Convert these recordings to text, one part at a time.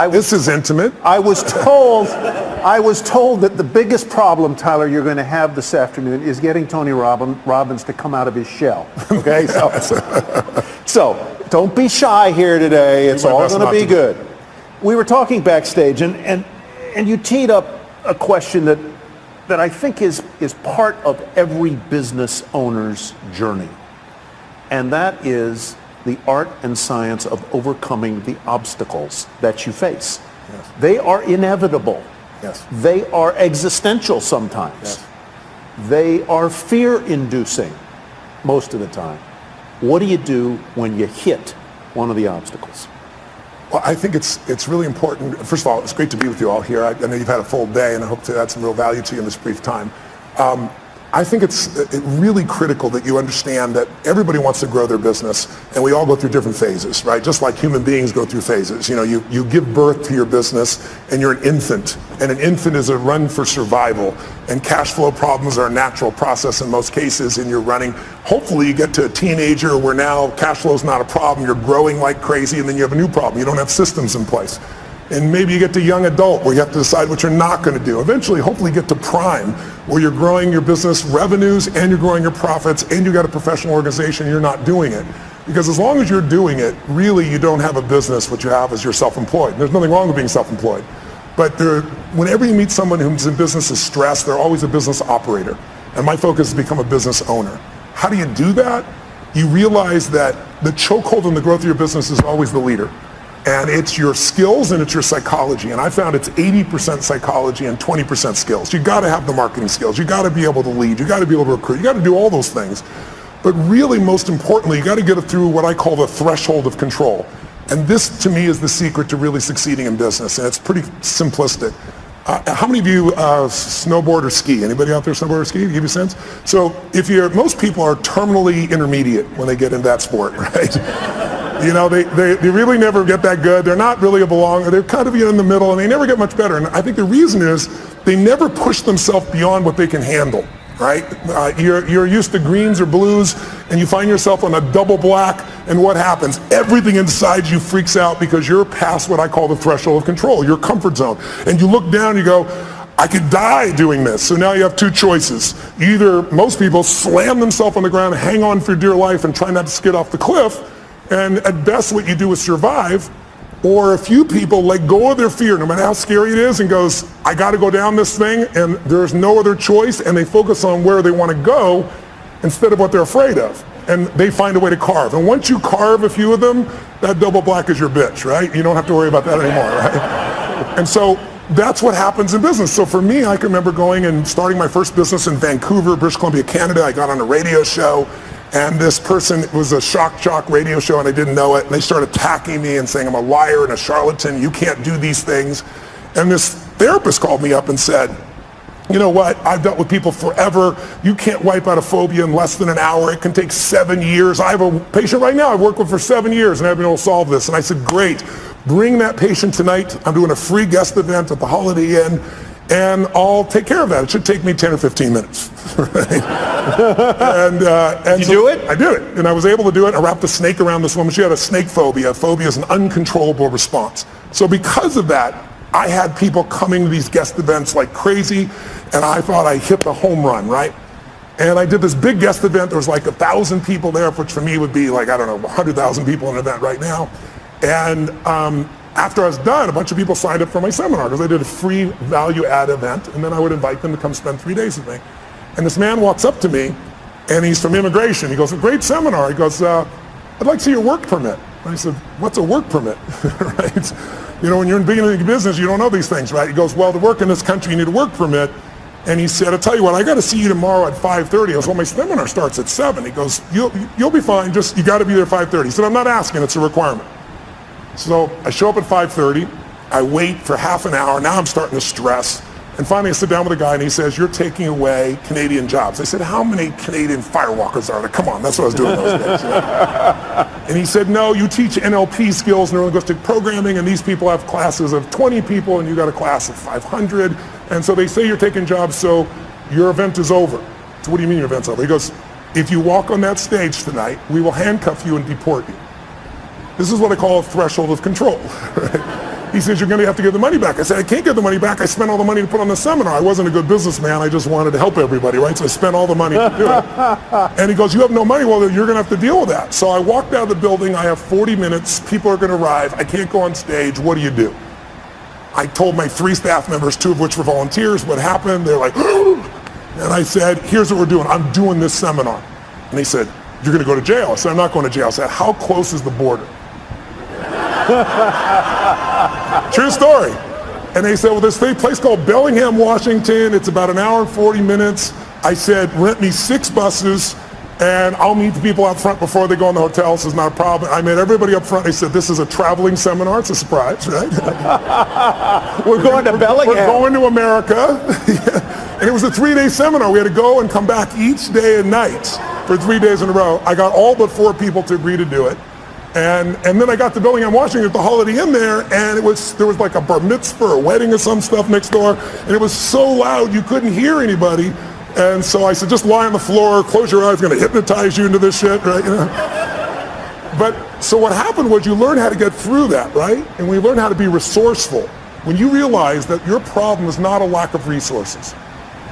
This is intimate. I was told that the biggest problem, Tyler, you're going to have this afternoon is getting Tony Robbins to come out of his shell. Okay, so don't be shy here today. It's all going to be good. We were talking backstage, and you teed up a question that I think is part of every business owner's journey, and that is the art and science of overcoming the obstacles that you face. Yes. They are inevitable. Yes. They are existential sometimes. Yes. They are fear-inducing most of the time. What do you do when you hit one of the obstacles? Well, I think it's really important. First of all, it's great to be with you all here. I know you've had a full day, and I hope to add some real value to you in this brief time. I think it's really critical that you understand that everybody wants to grow their business, and we all go through different phases, right? Just like human beings go through phases. You know, you give birth to your business, and you're an infant, and an infant is a run for survival, and cash flow problems are a natural process in most cases, and you're running. Hopefully you get to a teenager where now cash flow is not a problem, you're growing like crazy, and then you have a new problem. You don't have systems in place. And maybe you get to young adult where you have to decide what you're not going to do. Eventually, hopefully get to prime where you're growing your business revenues and you're growing your profits and you got a professional organization and you're not doing it. Because as long as you're doing it, really you don't have a business. What you have is you're self-employed. There's nothing wrong with being self-employed. But whenever you meet someone who's in business is stressed, they're always a business operator. And my focus is to become a business owner. How do you do that? You realize that the chokehold in the growth of your business is always the leader. And it's your skills and it's your psychology. And I found it's 80% psychology and 20% skills. You got to have the marketing skills. You got to be able to lead. You got to be able to recruit. You got to do all those things. But really, most importantly, you got to get it through what I call the threshold of control. And this, to me, is the secret to really succeeding in business. And it's pretty simplistic. How many of you snowboard or ski? Anybody out there snowboard or ski? To give you a sense? So most people are terminally intermediate when they get into that sport, right? You know, they really never get that good. They're not really a belonger. They're kind of in the middle, and they never get much better. And I think the reason is they never push themselves beyond what they can handle, right? You're used to greens or blues, and you find yourself on a double black, and what happens? Everything inside you freaks out because you're past what I call the threshold of control, your comfort zone. And you look down, you go, I could die doing this. So now you have two choices. Either most people slam themselves on the ground, hang on for dear life, and try not to skid off the cliff, and at best what you do is survive, or a few people let go of their fear, no matter how scary it is, and goes, I got to go down this thing, and there's no other choice, and they focus on where they want to go instead of what they're afraid of, and they find a way to carve. And once you carve a few of them, that double black is your bitch, right? You don't have to worry about that anymore, right? And so that's what happens in business. So for me, I can remember going and starting my first business in Vancouver, British Columbia, Canada. I got on a radio show, and this person, it was a shock jock radio show, and I didn't know it, and they started attacking me and saying I'm a liar and a charlatan, you can't do these things. And this therapist called me up and said, you know what, I've dealt with people forever. You can't wipe out a phobia in less than an hour. It can take 7 years. I have a patient right now I've worked with for 7 years, and I've been able to solve this. And I said, great, bring that patient tonight. I'm doing a free guest event at the Holiday Inn, and I'll take care of that. It should take me 10 or 15 minutes. Right? And you so do it? I did it, and I was able to do it. I wrapped a snake around this woman. She had a snake phobia. Phobia is an uncontrollable response. So because of that, I had people coming to these guest events like crazy, and I thought I hit the home run, right? And I did this big guest event. There was like 1,000 people there, which for me would be like, I don't know, 100,000 people in an event right now. And after I was done, a bunch of people signed up for my seminar because I did a free value-add event, and then I would invite them to come spend 3 days with me. And this man walks up to me, and he's from immigration. He goes, a great seminar. He goes, I'd like to see your work permit. And I said, what's a work permit? Right? You know, when you're in the beginning of the business, you don't know these things, right? He goes, well, to work in this country, you need a work permit. And he said, I'll tell you what, I got to see you tomorrow at 5:30. I goes, well, my seminar starts at 7. He goes, you'll be fine, just you got to be there at 5:30. He said, I'm not asking, it's a requirement. So I show up at 5:30, I wait for half an hour, now I'm starting to stress. And finally I sit down with a guy and he says, you're taking away Canadian jobs. I said, how many Canadian firewalkers are there? Come on, that's what I was doing those days. And he said, no, you teach NLP skills, neuro-linguistic programming, and these people have classes of 20 people and you got a class of 500. And so they say you're taking jobs, so your event is over. So what do you mean your event's over? He goes, if you walk on that stage tonight, we will handcuff you and deport you. This is what I call a threshold of control. Right? He says, you're going to have to give the money back. I said, I can't give the money back. I spent all the money to put on the seminar. I wasn't a good businessman. I just wanted to help everybody, right? So I spent all the money to do it. And he goes, you have no money? Well, you're going to have to deal with that. So I walked out of the building. I have 40 minutes. People are going to arrive. I can't go on stage. What do you do? I told my 3 staff members, 2 of which were volunteers, what happened. They're like, and I said, here's what we're doing. I'm doing this seminar. And they said, you're going to go to jail. I said, I'm not going to jail. I said, how close is the border? True story. And they said, well, this place called Bellingham, Washington. It's about 1 hour and 40 minutes. I said, rent me 6 buses, and I'll meet the people out front before they go in the hotel. This is not a problem. I met everybody up front. They said, this is a traveling seminar. It's a surprise, right? We're going to Bellingham. We're going to America. And it was a 3-day seminar. We had to go and come back each day and night for 3 days in a row. I got all but 4 people to agree to do it. And then I got to Bellingham, Washington at the Holiday Inn there, and there was like a bar mitzvah or a wedding or some stuff next door, and it was so loud you couldn't hear anybody. And so I said, just lie on the floor, close your eyes, going to hypnotize you into this shit, right? You know? But so what happened was you learn how to get through that, right? And we learn how to be resourceful. When you realize that your problem is not a lack of resources,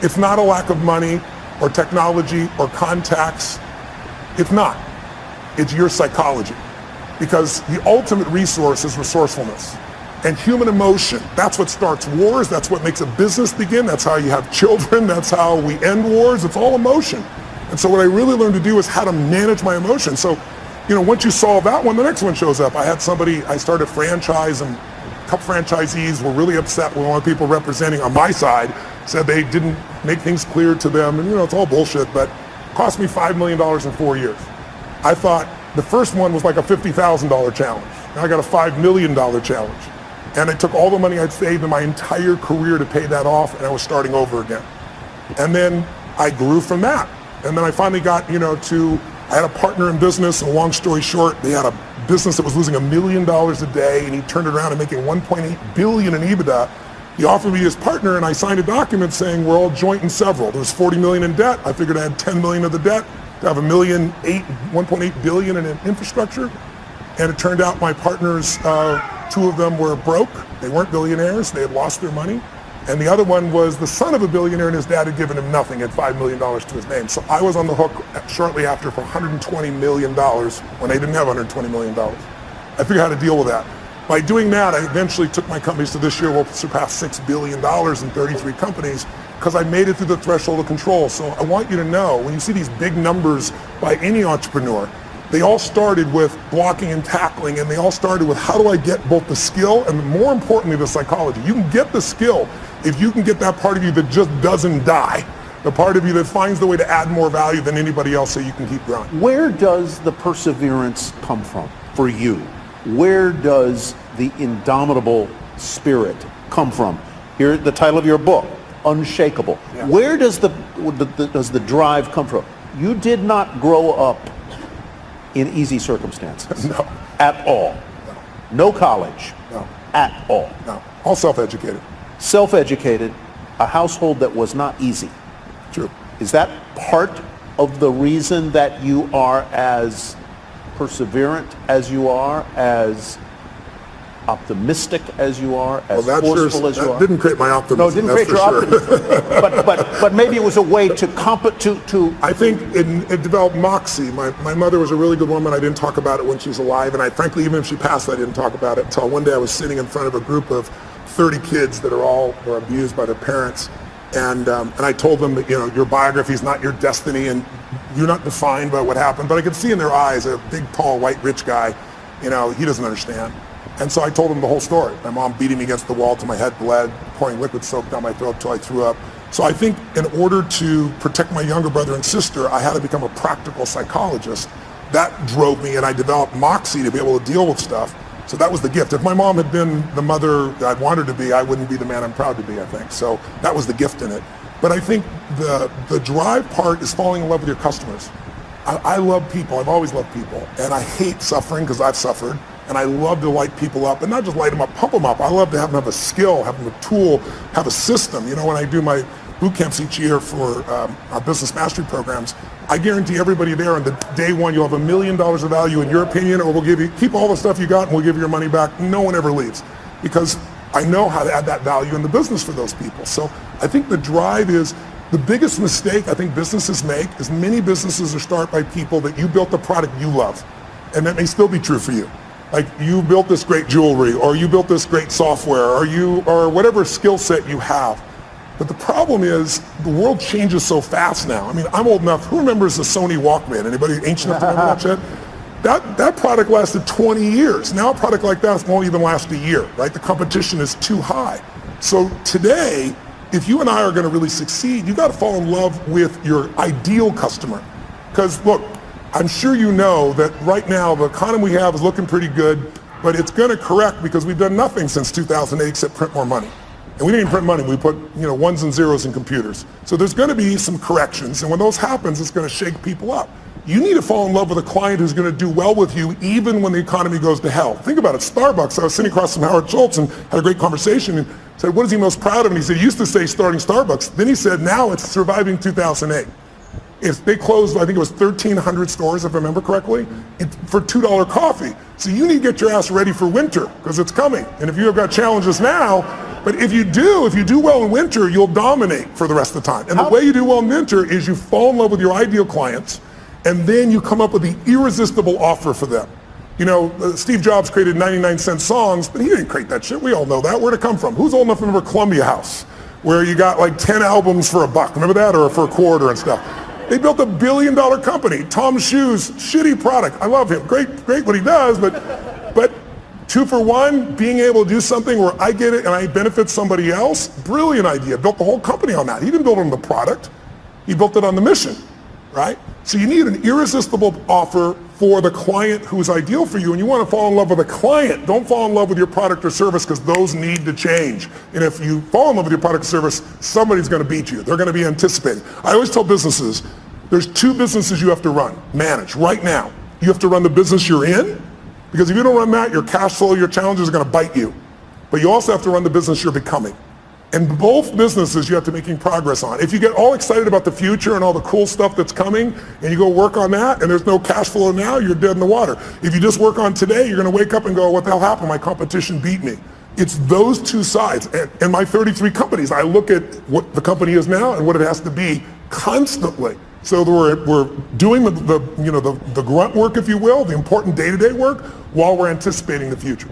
it's not a lack of money or technology or contacts, it's not. It's your psychology. Because the ultimate resource is resourcefulness and human emotion. That's what starts wars. That's what makes a business begin. That's how you have children. That's how we end wars. It's all emotion. And so what I really learned to do is how to manage my emotions. So, once you solve that one, the next one shows up. I started a franchise, and a couple franchisees were really upset when one of the people representing on my side said they didn't make things clear to them. And it's all bullshit, but it cost me $5 million in 4 years. I thought, the first one was like a $50,000 challenge. Now I got a $5 million challenge. And I took all the money I'd saved in my entire career to pay that off, and I was starting over again. And then I grew from that. And then I finally got, I had a partner in business, and long story short, they had a business that was losing $1 million a day, and he turned it around and making $1.8 billion in EBITDA. He offered me his partner, and I signed a document saying we're all joint and several. There was $40 million in debt. I figured I had $10 million of the debt to have $1.8 billion in infrastructure. And it turned out my partners, 2 of them were broke. They weren't billionaires. They had lost their money. And the other one was the son of a billionaire, and his dad had given him nothing, had $5 million to his name. So I was on the hook shortly after for $120 million when they didn't have $120 million. I figured out how to deal with that. By doing that, I eventually took my companies to this year will surpass $6 billion in 33 companies, because I made it through the threshold of control. So I want you to know, when you see these big numbers by any entrepreneur, they all started with blocking and tackling, and they all started with how do I get both the skill and, more importantly, the psychology. You can get the skill if you can get that part of you that just doesn't die, the part of you that finds the way to add more value than anybody else so you can keep growing. Where does the perseverance come from for you? Where does the indomitable spirit come from? Here, the title of your book, Unshakable. Yeah. Where does the drive come from? You did not grow up in easy circumstances. No. At all. No college. No. At all. No. All self-educated. Self-educated, a household that was not easy. True. Is that part of the reason that you are as perseverant as you are, as optimistic as you are, as forceful as you are? That didn't create my optimism. No, it didn't create your optimism. but maybe it was a way to I think it developed moxie. My mother was a really good woman. I didn't talk about it when she was alive, and frankly, even if she passed, I didn't talk about it until one day I was sitting in front of a group of 30 kids that were abused by their parents, and I told them that your biography is not your destiny, and you're not defined by what happened. But I could see in their eyes, a big, tall, white, rich guy, he doesn't understand. And so I told him the whole story. My mom beating me against the wall till my head bled, pouring liquid soap down my throat till I threw up. So I think in order to protect my younger brother and sister, I had to become a practical psychologist. That drove me, and I developed moxie to be able to deal with stuff. So that was the gift. If my mom had been the mother that I'd wanted to be, I wouldn't be the man I'm proud to be, I think. So that was the gift in it. But I think the drive part is falling in love with your customers. I love people. I've always loved people. And I hate suffering because I've suffered. And I love to light people up, and not just light them up, pump them up. I love to have them have a skill, have them a tool, have a system. When I do my boot camps each year for our business mastery programs, I guarantee everybody there on the day one, you'll have $1 million of value in your opinion, or we'll give you, keep all the stuff you got and we'll give you your money back. No one ever leaves. because I know how to add that value in the business for those people. So I think the drive is the biggest mistake I think businesses make is many businesses are started by people that you built the product you love. And that may still be true for you. Like you built this great jewelry, or you built this great software, or whatever skill set you have. But the problem is the world changes so fast now. I mean, I'm old enough. Who remembers the Sony Walkman? Anybody ancient enough to remember that shit? That product lasted 20 years. Now a product like that won't even last a year, right? The competition is too high. So today, if you and I are going to really succeed, you got to fall in love with your ideal customer. Because look, I'm sure you know that right now the economy we have is looking pretty good, but it's going to correct because we've done nothing since 2008 except print more money. And we didn't even print money, we put ones and zeros in computers. So there's going to be some corrections, and when those happens, it's going to shake people up. You need to fall in love with a client who's going to do well with you even when the economy goes to hell. Think about it, Starbucks, I was sitting across from Howard Schultz and had a great conversation and said, what is he most proud of? And he said, he used to say starting Starbucks. Then he said, now it's surviving 2008. If they closed, I think it was 1,300 stores, if I remember correctly, for $2 coffee. So you need to get your ass ready for winter, because it's coming. And if you have got challenges now, but if you do well in winter, you'll dominate for the rest of the time. And the way you do well in winter is you fall in love with your ideal clients, and then you come up with the irresistible offer for them. Steve Jobs created 99-cent songs, but he didn't create that shit. We all know that. Where'd it come from? Who's old enough to remember Columbia House, where you got like 10 albums for $1? Remember that? Or for a quarter and stuff. They built $1 billion company. Tom's Shoes, shitty product. I love him. Great what he does, but 2 for 1, being able to do something where I get it and I benefit somebody else, brilliant idea. Built the whole company on that. He didn't build it on the product. He built it on the mission, right? So you need an irresistible offer for the client who's ideal for you, and you want to fall in love with a client. Don't fall in love with your product or service, because those need to change. And if you fall in love with your product or service, somebody's going to beat you. They're going to be anticipating. I always tell businesses, there's 2 businesses you have to manage right now. You have to run the business you're in, because if you don't run that, your cash flow, your challenges are going to bite you. But you also have to run the business you're becoming. And both businesses you have to be making progress on. If you get all excited about the future and all the cool stuff that's coming, and you go work on that, and there's no cash flow now, you're dead in the water. If you just work on today, you're going to wake up and go, what the hell happened? My competition beat me. It's those 2 sides. And my 33 companies, I look at what the company is now and what it has to be constantly. So we're doing the grunt work, if you will, the important day-to-day work, while we're anticipating the future.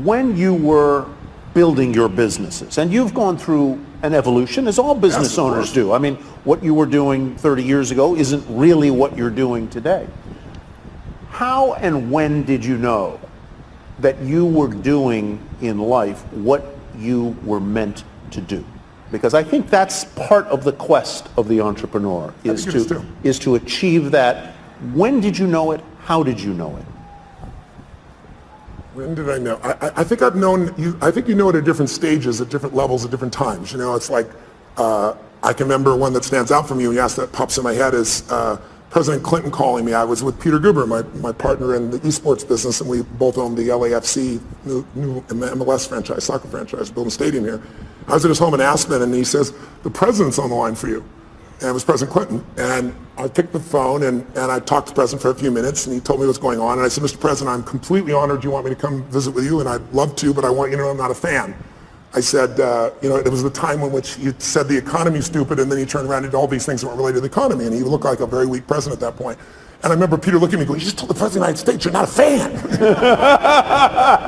When you were building your businesses, and you've gone through an evolution, as all business owners do. I mean, what you were doing 30 years ago isn't really what you're doing today. How and when did you know that you were doing in life what you were meant to do? Because I think that's part of the quest of the entrepreneur, is to achieve that. When did you know it? How did you know it? When did I know? I think I've known you. I think you know it at different stages, at different levels, at different times. It's like I can remember one that stands out from you. And yes, that pops in my head is President Clinton calling me. I was with Peter Guber, my partner in the esports business, and we both owned the LAFC new MLS franchise, soccer franchise, building a stadium here. I was at his home in Aspen, and he says, "The president's on the line for you." And it was President Clinton. And I picked the phone, and I talked to the president for a few minutes, and he told me what's going on. And I said, "Mr. President, I'm completely honored you want me to come visit with you, and I'd love to, but I want you to know I'm not a fan." I said, it was the time in which you said the economy's stupid, and then you turned around and did all these things that weren't related to the economy, and he looked like a very weak president at that point. And I remember Peter looking at me going, "You just told the President of the United States you're not a fan."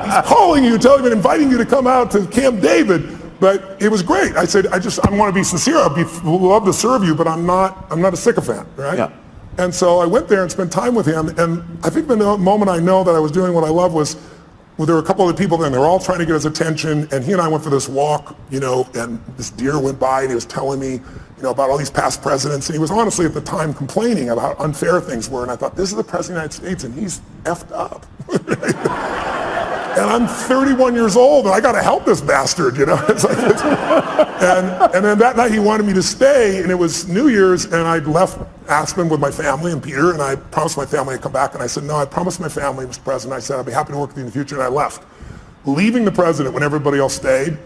He's calling you, telling you, inviting you to come out to Camp David. But it was great. I said, I want to be sincere. I'd love to serve you, but I'm not a sycophant, right? Yeah. And so I went there and spent time with him. And I think the moment I know that I was doing what I love was, there were a couple of people there, and they were all trying to get his attention. And he and I went for this walk, and this deer went by, and he was telling me, about all these past presidents. And he was honestly at the time complaining about how unfair things were. And I thought, this is the President of the United States, and he's effed up. And I'm 31 years old, and I got to help this bastard, and then that night he wanted me to stay, and it was New Year's, and I left Aspen with my family and Peter, and I promised my family I'd come back, and I said, "No, I promised my family, Mr. President." I said, "I'd be happy to work with you in the future," and I left. Leaving the president when everybody else stayed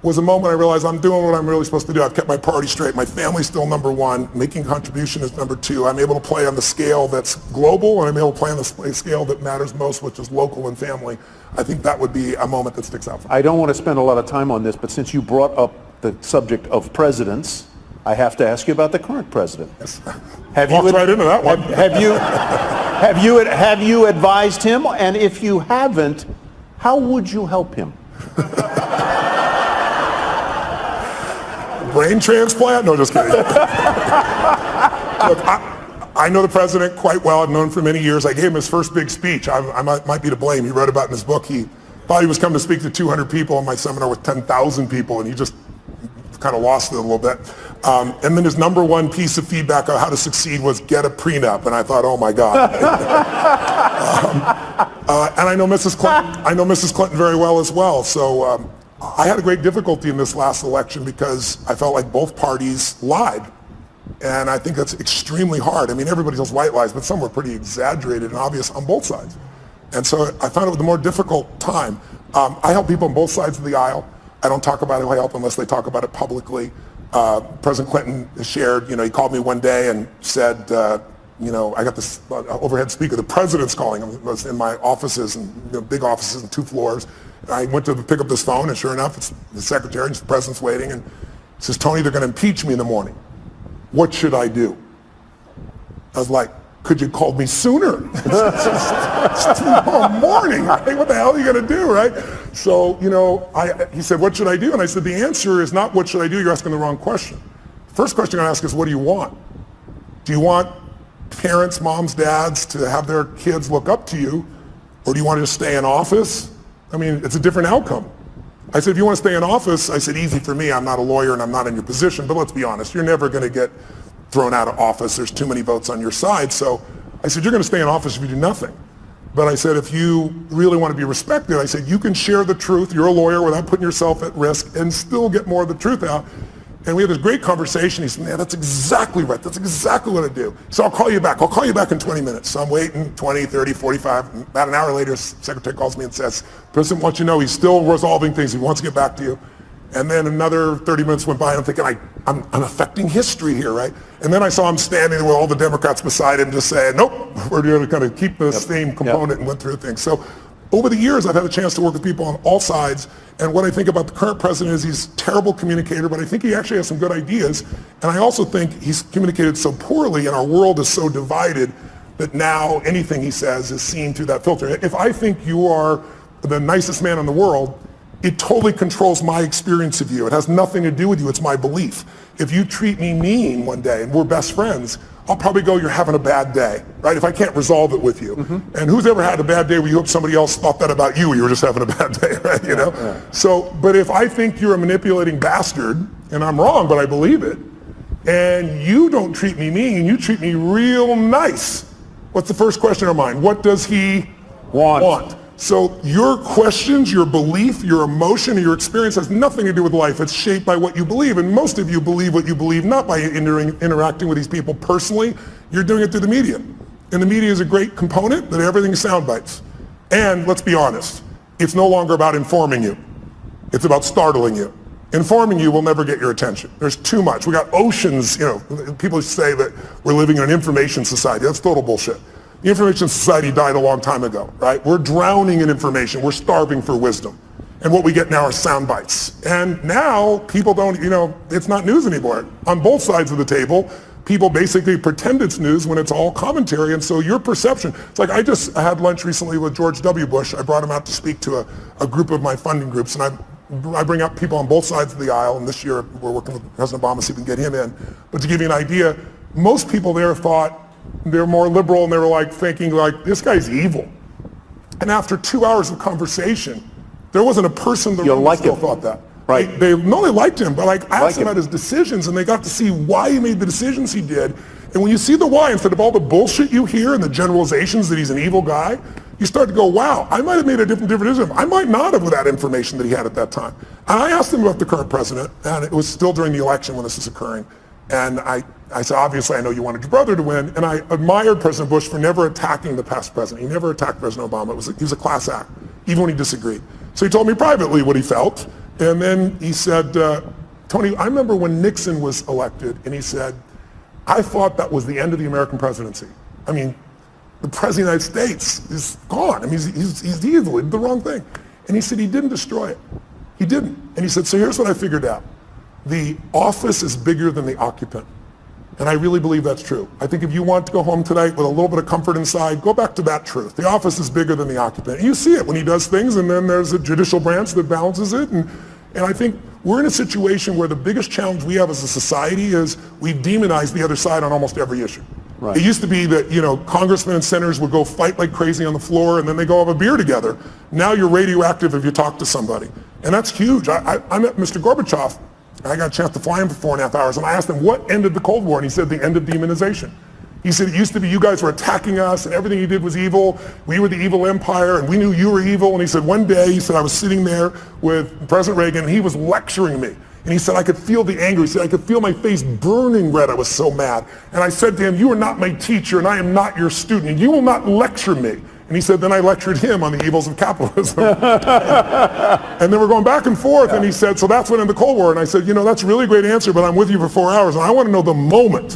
was a moment I realized I'm doing what I'm really supposed to do. I've kept my priorities straight. My family's still number one. Making contribution is number two. I'm able to play on the scale that's global, and I'm able to play on the scale that matters most, which is local and family. I think that would be a moment that sticks out for me. I don't want to spend a lot of time on this, but since you brought up the subject of presidents, I have to ask you about the current president. Yes. Walked right into that one. Have you advised him? And if you haven't, how would you help him? Brain transplant? No, just kidding. Look, I know the president quite well. I've known him for many years. I gave him his first big speech. I might be to blame. He wrote about it in his book. He thought he was coming to speak to 200 people in my seminar with 10,000 people, and he just kind of lost it a little bit. And then his number one piece of feedback on how to succeed was get a prenup. And I thought, oh my God. And I know Mrs. Clinton. I know Mrs. Clinton very well as well. So I had a great difficulty in this last election because I felt like both parties lied. And I think that's extremely hard. I mean, everybody tells white lies, but some were pretty exaggerated and obvious on both sides. And so I found it was the more difficult time. I help people on both sides of the aisle. I don't talk about who I help unless they talk about it publicly. President Clinton shared, he called me one day and said, I got this overhead speaker, the president's calling him. It was in my offices, and big offices and 2 floors. And I went to pick up this phone, and sure enough, it's the secretary, and the president's waiting, and he says, Tony, they're going to impeach me in the morning. What should I do? I was like, could you call me sooner? It's tomorrow morning. Right? What the hell are you going to do, right? So, he said, what should I do? And I said, the answer is not what should I do. You're asking the wrong question. First question I'm going to ask is, what do you want? Do you want parents, moms, dads to have their kids look up to you? Or do you want to just stay in office? I mean, it's a different outcome. I said, if you want to stay in office, I said, easy for me. I'm not a lawyer and I'm not in your position. But let's be honest, you're never going to get thrown out of office. There's too many votes on your side. So I said, you're going to stay in office if you do nothing. But I said, if you really want to be respected, I said, you can share the truth. You're a lawyer without putting yourself at risk and still get more of the truth out. And we had this great conversation. He said, man, that's exactly right. That's exactly what I do. So I'll call you back. I'll call you back in 20 minutes. So I'm waiting 20, 30, 45. About an hour later, the secretary calls me and says, President wants you to know he's still resolving things. He wants to get back to you. And then another 30 minutes went by, and I'm thinking, I'm affecting history here, right? And then I saw him standing with all the Democrats beside him just saying, nope, we're going to kind of keep the same component and went through things. So over the years, I've had a chance to work with people on all sides. And what I think about the current president is he's a terrible communicator, but I think he actually has some good ideas. And I also think he's communicated so poorly, and our world is so divided that now anything he says is seen through that filter. If I think you are the nicest man in the world, it totally controls my experience of you. It has nothing to do with you. It's my belief. If you treat me mean one day and we're best friends, I'll probably go, you're having a bad day, right? If I can't resolve it with you. Mm-hmm. And who's ever had a bad day where you hope somebody else thought that about you, you were just having a bad day, right? Yeah. So, but if I think you're a manipulating bastard, and I'm wrong, but I believe it, and you don't treat me mean, you treat me real nice, what's the first question in our mind? What does he want? So your questions, your belief, your emotion, your experience has nothing to do with life. It's shaped by what you believe. And most of you believe what you believe not by interacting with these people personally. You're doing it through the media. And the media is a great component, but everything is sound bites. And let's be honest, it's no longer about informing you. It's about startling you. Informing you will never get your attention. There's too much. We got oceans, people say that we're living in an information society. That's total bullshit. The information society died a long time ago, right? We're drowning in information. We're starving for wisdom. And what we get now are sound bites. And now people don't, it's not news anymore. On both sides of the table, people basically pretend it's news when it's all commentary. And so your perception, it's like I had lunch recently with George W. Bush. I brought him out to speak to a group of my funding groups. And I bring up people on both sides of the aisle. And this year we're working with President Obama to see if we can get him in. But to give you an idea, most people there thought, they're more liberal, and they were thinking this guy's evil. And after 2 hours of conversation, there wasn't a person in the room that still thought that. Right. They liked him, but I asked him about his decisions, and they got to see why he made the decisions he did. And when you see the why, instead of all the bullshit you hear and the generalizations that he's an evil guy, you start to go, wow, I might have made a different decision. I might not have with that information that he had at that time. And I asked him about the current president, and it was still during the election when this was occurring. And I said, obviously, I know you wanted your brother to win. And I admired President Bush for never attacking the past president. He never attacked President Obama. He was a class act, even when he disagreed. So he told me privately what he felt. And then he said, Tony, I remember when Nixon was elected, and he said, I thought that was the end of the American presidency. I mean, the president of the United States is gone. I mean, he's evil, he did the wrong thing. And he said he didn't destroy it. He didn't. And he said, so here's what I figured out. The office is bigger than the occupant. And I really believe that's true. I think if you want to go home tonight with a little bit of comfort inside, go back to that truth. The office is bigger than the occupant. And you see it when he does things, and then there's a judicial branch that balances it. And I think we're in a situation where the biggest challenge we have as a society is we've demonized the other side on almost every issue. Right. It used to be that, congressmen and senators would go fight like crazy on the floor, and then they go have a beer together. Now you're radioactive if you talk to somebody. And that's huge. I met Mr. Gorbachev. I got a chance to fly him for 4.5 hours, and I asked him what ended the Cold War, and he said the end of demonization. He said it used to be you guys were attacking us, and everything you did was evil. We were the evil empire, and we knew you were evil. And he said one day, I was sitting there with President Reagan, and he was lecturing me. And he said, I could feel the anger. He said, I could feel my face burning red. I was so mad. And I said to him, you are not my teacher, and I am not your student, and you will not lecture me. And he said, then I lectured him on the evils of capitalism. And then we're going back and forth, and he said, so that's when in the Cold War. And I said, that's a really great answer, but I'm with you for 4 hours, and I want to know the moment.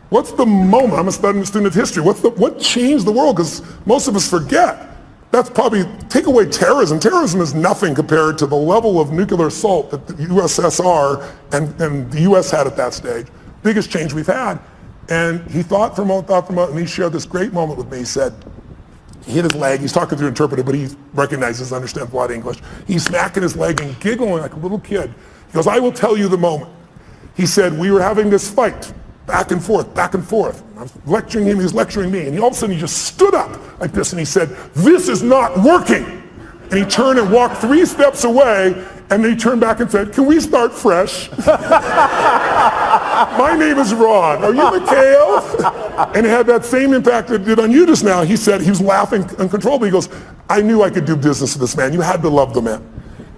What's the moment? I'm a student of history. What changed the world? Because most of us forget. That's probably, take away terrorism. Terrorism is nothing compared to the level of nuclear assault that the USSR and the US had at that stage. Biggest change we've had. And he thought for a moment, and he shared this great moment with me. He said, he hit his leg, he's talking through an interpreter, but he recognizes, understands a lot of English. He's smacking his leg and giggling like a little kid. He goes, I will tell you the moment. He said, we were having this fight, back and forth, back and forth. I was lecturing him, he was lecturing me, and all of a sudden he just stood up like this, and he said, this is not working. And he turned and walked 3 steps away, and then he turned back and said, can we start fresh? My name is Ron. Are you Mikhail? And it had that same impact that it did on you just now. He said, he was laughing uncontrollably. He goes, I knew I could do business with this man. You had to love the man.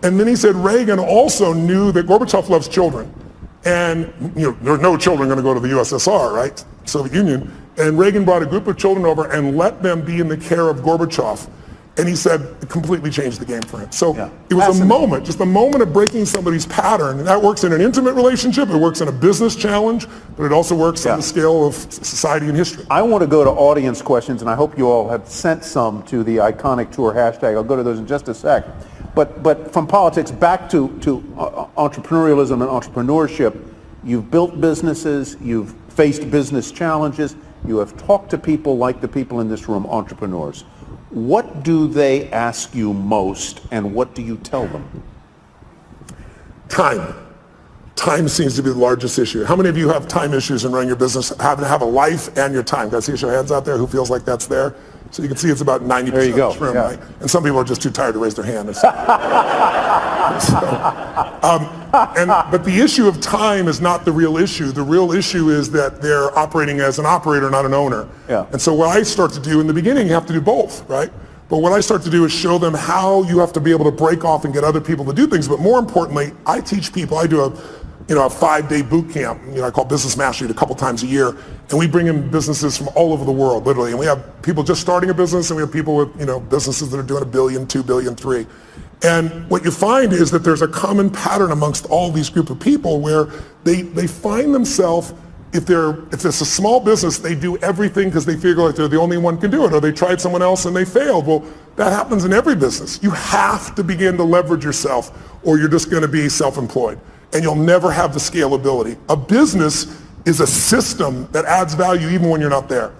And then he said, Reagan also knew that Gorbachev loves children. And there were no children going to go to the USSR, right? Soviet Union. And Reagan brought a group of children over and let them be in the care of Gorbachev. And he said it completely changed the game for him. So it was a moment, just a moment of breaking somebody's pattern. And that works in an intimate relationship, it works in a business challenge, but it also works on the scale of society and history. I want to go to audience questions, and I hope you all have sent some to the Iconic Tour hashtag. I'll go to those in just a sec. But from politics back to entrepreneurialism and entrepreneurship, you've built businesses, you've faced business challenges, you have talked to people like the people in this room, entrepreneurs. What do they ask you most, and what do you tell them? Time. Time seems to be the largest issue. How many of you have time issues in running your business, having to have a life and your time? Can I see your hands out there who feels like that's there? So you can see it's about 90% there you go. of this room, Yeah. right? And some people are just too tired to raise their hand. But the issue of time is not the real issue. The real issue is that they're operating as an operator, not an owner. Yeah. And so what I start to do in the beginning, you have to do both, right? But what I start to do is show them how you have to be able to break off and get other people to do things. But more importantly, I teach people, I do a 5-day boot camp, I call Business Mastery, a couple times a year, and we bring in businesses from all over the world, literally. And we have people just starting a business, and we have people with, businesses that are doing $1 billion, $2 billion, $3 billion. And what you find is that there's a common pattern amongst all these group of people where they find themselves, if it's a small business, they do everything because they figure like they're the only one can do it, or they tried someone else and they failed. Well, that happens in every business. You have to begin to leverage yourself, or you're just going to be self-employed, and you'll never have the scalability. A business is a system that adds value even when you're not there.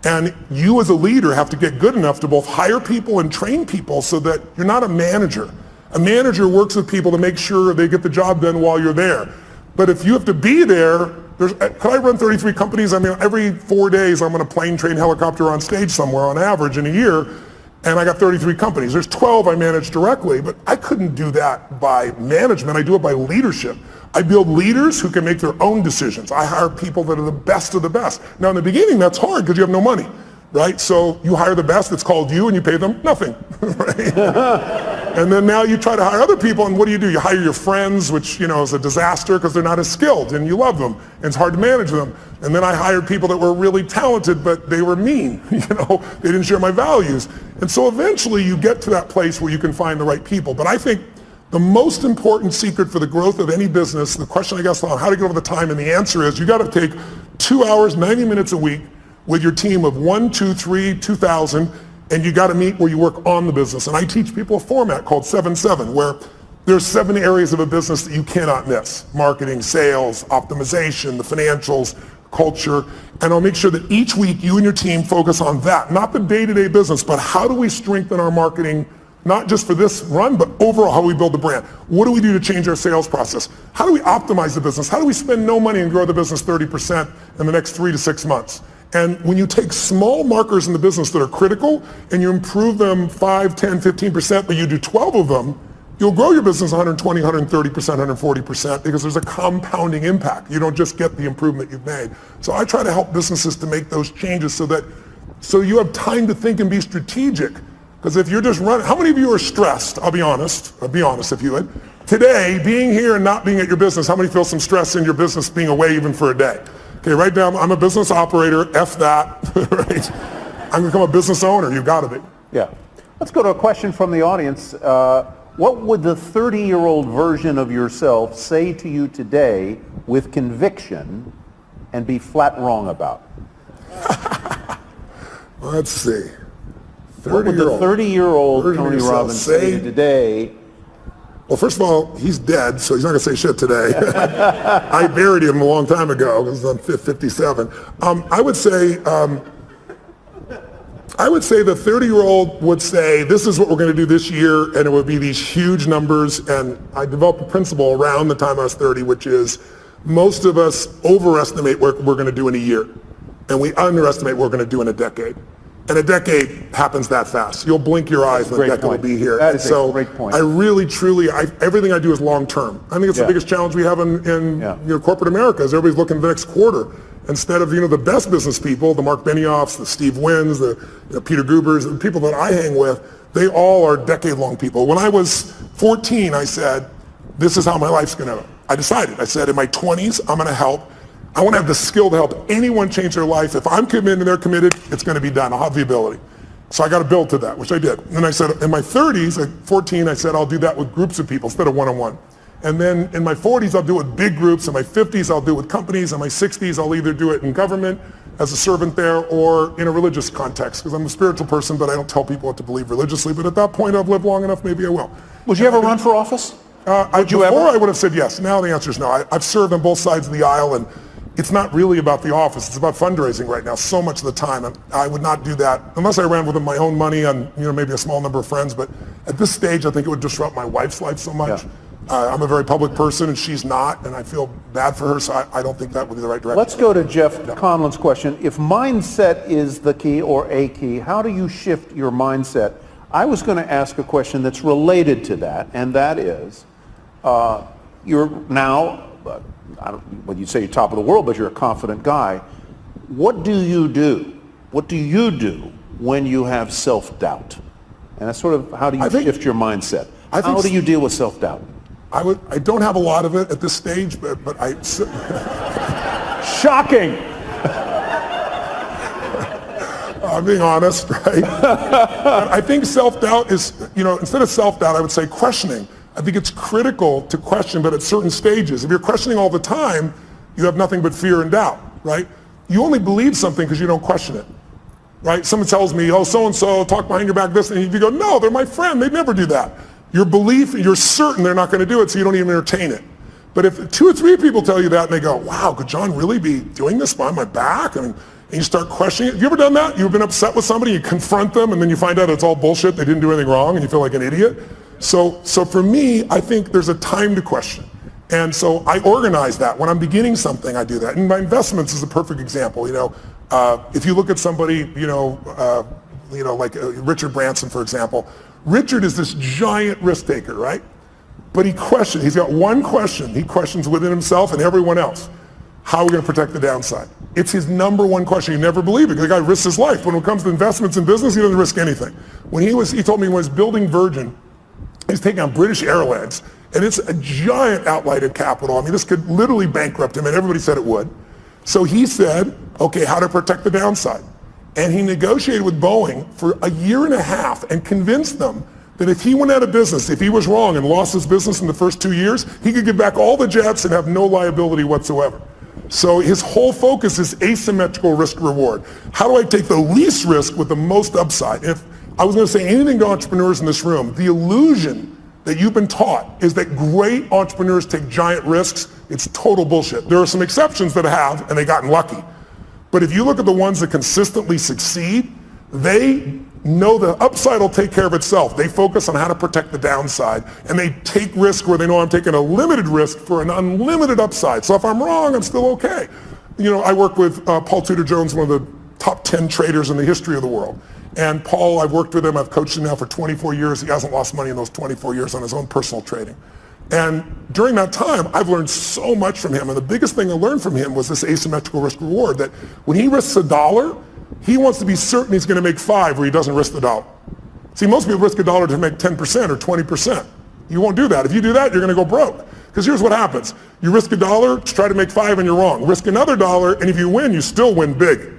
And you as a leader have to get good enough to both hire people and train people so that you're not a manager. A manager works with people to make sure they get the job done while you're there. But if you have to be there, could I run 33 companies? I mean, every 4 days I'm on a plane, train, helicopter on stage somewhere on average in a year, and I got 33 companies. There's 12 I manage directly, but I couldn't do that by management. I do it by leadership. I build leaders who can make their own decisions. I hire people that are the best of the best. Now in the beginning, that's hard because you have no money, right? So you hire the best, it's called you, and you pay them nothing, right? And then now you try to hire other people, and what do? You hire your friends, which is a disaster because they're not as skilled, and you love them, and it's hard to manage them. And then I hired people that were really talented, but they were mean, they didn't share my values. And so eventually you get to that place where you can find the right people. But I think The most important secret for the growth of any business, the question I guess on how to get over the time, and the answer is you got to take 2 hours, 90 minutes a week with your team of 1, 2, 3, 2,000, and you got to meet where you work on the business. And I teach people a format called 7-7, where there's 7 areas of a business that you cannot miss: marketing, sales, optimization, the financials, culture. And I'll make sure that each week you and your team focus on that, not the day-to-day business, but how do we strengthen our marketing, not just for this run, but overall how we build the brand. What do we do to change our sales process? How do we optimize the business? How do we spend no money and grow the business 30% in the next 3 to 6 months? And when you take small markers in the business that are critical and you improve them 5, 10, 15%, but you do 12 of them, you'll grow your business 120, 130%, 140% because there's a compounding impact. You don't just get the improvement you've made. So I try to help businesses to make those changes so you have time to think and be strategic. Because if you're just running, how many of you are stressed? I'll be honest if you would. Today, being here and not being at your business, how many feel some stress in your business being away even for a day? Okay, right now, I'm a business operator, F that, right? I'm gonna become a business owner, you've gotta be. Yeah. Let's go to a question from the audience. What would the 30-year-old version of yourself say to you today with conviction and be flat wrong about? Let's see. What would the 30-year-old Tony Robbins say to you today? Well, first of all, he's dead, so he's not going to say shit today. I buried him a long time ago because I'm 57. I would say the 30-year-old would say, this is what we're going to do this year, and it would be these huge numbers. And I developed a principle around the time I was 30, which is most of us overestimate what we're going to do in a year, and we underestimate what we're going to do in a decade. And a decade happens that fast. You'll blink your eyes and the decade will be here. That is a great point. I really, truly, everything I do is long term. I think it's the biggest challenge we have in corporate America is everybody's looking at the next quarter. Instead of the best business people, the Mark Benioffs, the Steve Wynns, the Peter Gubers, the people that I hang with, they all are decade-long people. When I was 14, I said, this is how my life's going to. I decided. I said, in my 20s, I'm going to help. I want to have the skill to help anyone change their life. If I'm committed and they're committed, it's going to be done. I'll have the ability. So I got to build to that, which I did. And then I said, in my 30s, at 14, I said, I'll do that with groups of people instead of one-on-one. And then in my 40s, I'll do it with big groups. In my 50s, I'll do it with companies. In my 60s, I'll either do it in government as a servant there or in a religious context, because I'm a spiritual person, but I don't tell people what to believe religiously. But at that point, I've lived long enough, maybe I will. Would you ever run for office? Before I would have said yes. Now the answer is no. I've served on both sides of the aisle, and it's not really about the office. It's about fundraising right now so much of the time. And I would not do that unless I ran with my own money on maybe a small number of friends. But at this stage, I think it would disrupt my wife's life so much. Yeah. I'm a very public person and she's not, and I feel bad for her, so I don't think that would be the right direction. Let's go to Jeff Conlon's question. If mindset is the key or a key, how do you shift your mindset? I was going to ask a question that's related to that, and that is, you're now, you say you're top of the world, but you're a confident guy. What do you do? What do you do when you have self-doubt? And that's sort of, how do you shift your mindset? How do you deal with self-doubt? I don't have a lot of it at this stage, but I... Shocking! I'm being honest, right? I think self-doubt is, instead of self-doubt, I would say questioning. I think it's critical to question, but at certain stages. If you're questioning all the time, you have nothing but fear and doubt, right? You only believe something because you don't question it, right? Someone tells me, oh, so-and-so, talk behind your back this, and you go, no, they're my friend, they'd never do that. Your belief, you're certain they're not going to do it, so you don't even entertain it. But if 2 or 3 people tell you that and they go, wow, could John really be doing this behind my back? And you start questioning it. Have you ever done that? You've been upset with somebody, you confront them, and then you find out it's all bullshit, they didn't do anything wrong, and you feel like an idiot? So for me, I think there's a time to question. And so I organize that. When I'm beginning something, I do that. And my investments is a perfect example. If you look at somebody, like Richard Branson, for example. Richard is this giant risk taker, right? But he's got one question. He questions within himself and everyone else. How are we going to protect the downside? It's his number one question. You never believe it because the guy risks his life. When it comes to investments in business, he doesn't risk anything. He told me when he was building Virgin, he's taking on British Airways, and it's a giant outlay in capital. I mean, this could literally bankrupt him, and everybody said it would. So he said, okay, how to protect the downside? And he negotiated with Boeing for a year and a half and convinced them that if he went out of business, if he was wrong and lost his business in the first 2 years, he could give back all the jets and have no liability whatsoever. So his whole focus is asymmetrical risk reward. How do I take the least risk with the most upside? If I was going to say anything to entrepreneurs in this room, the illusion that you've been taught is that great entrepreneurs take giant risks. It's total bullshit. There are some exceptions that have, and they gotten lucky. But if you look at the ones that consistently succeed, they know the upside will take care of itself. They focus on how to protect the downside, and they take risk where they know I'm taking a limited risk for an unlimited upside. So if I'm wrong, I'm still okay. You know, I work with Paul Tudor Jones, one of the top 10 traders in the history of the world. And Paul, I've worked with him, I've coached him now for 24 years. He hasn't lost money in those 24 years on his own personal trading. And during that time, I've learned so much from him. And the biggest thing I learned from him was this asymmetrical risk reward, that when he risks $1, he wants to be certain he's going to make 5 where he doesn't risk the dollar. See, most people risk $1 to make 10% or 20%. You won't do that. If you do that, you're going to go broke. Because here's what happens. You risk $1 to try to make 5 and you're wrong. Risk another $1, and if you win, you still win big.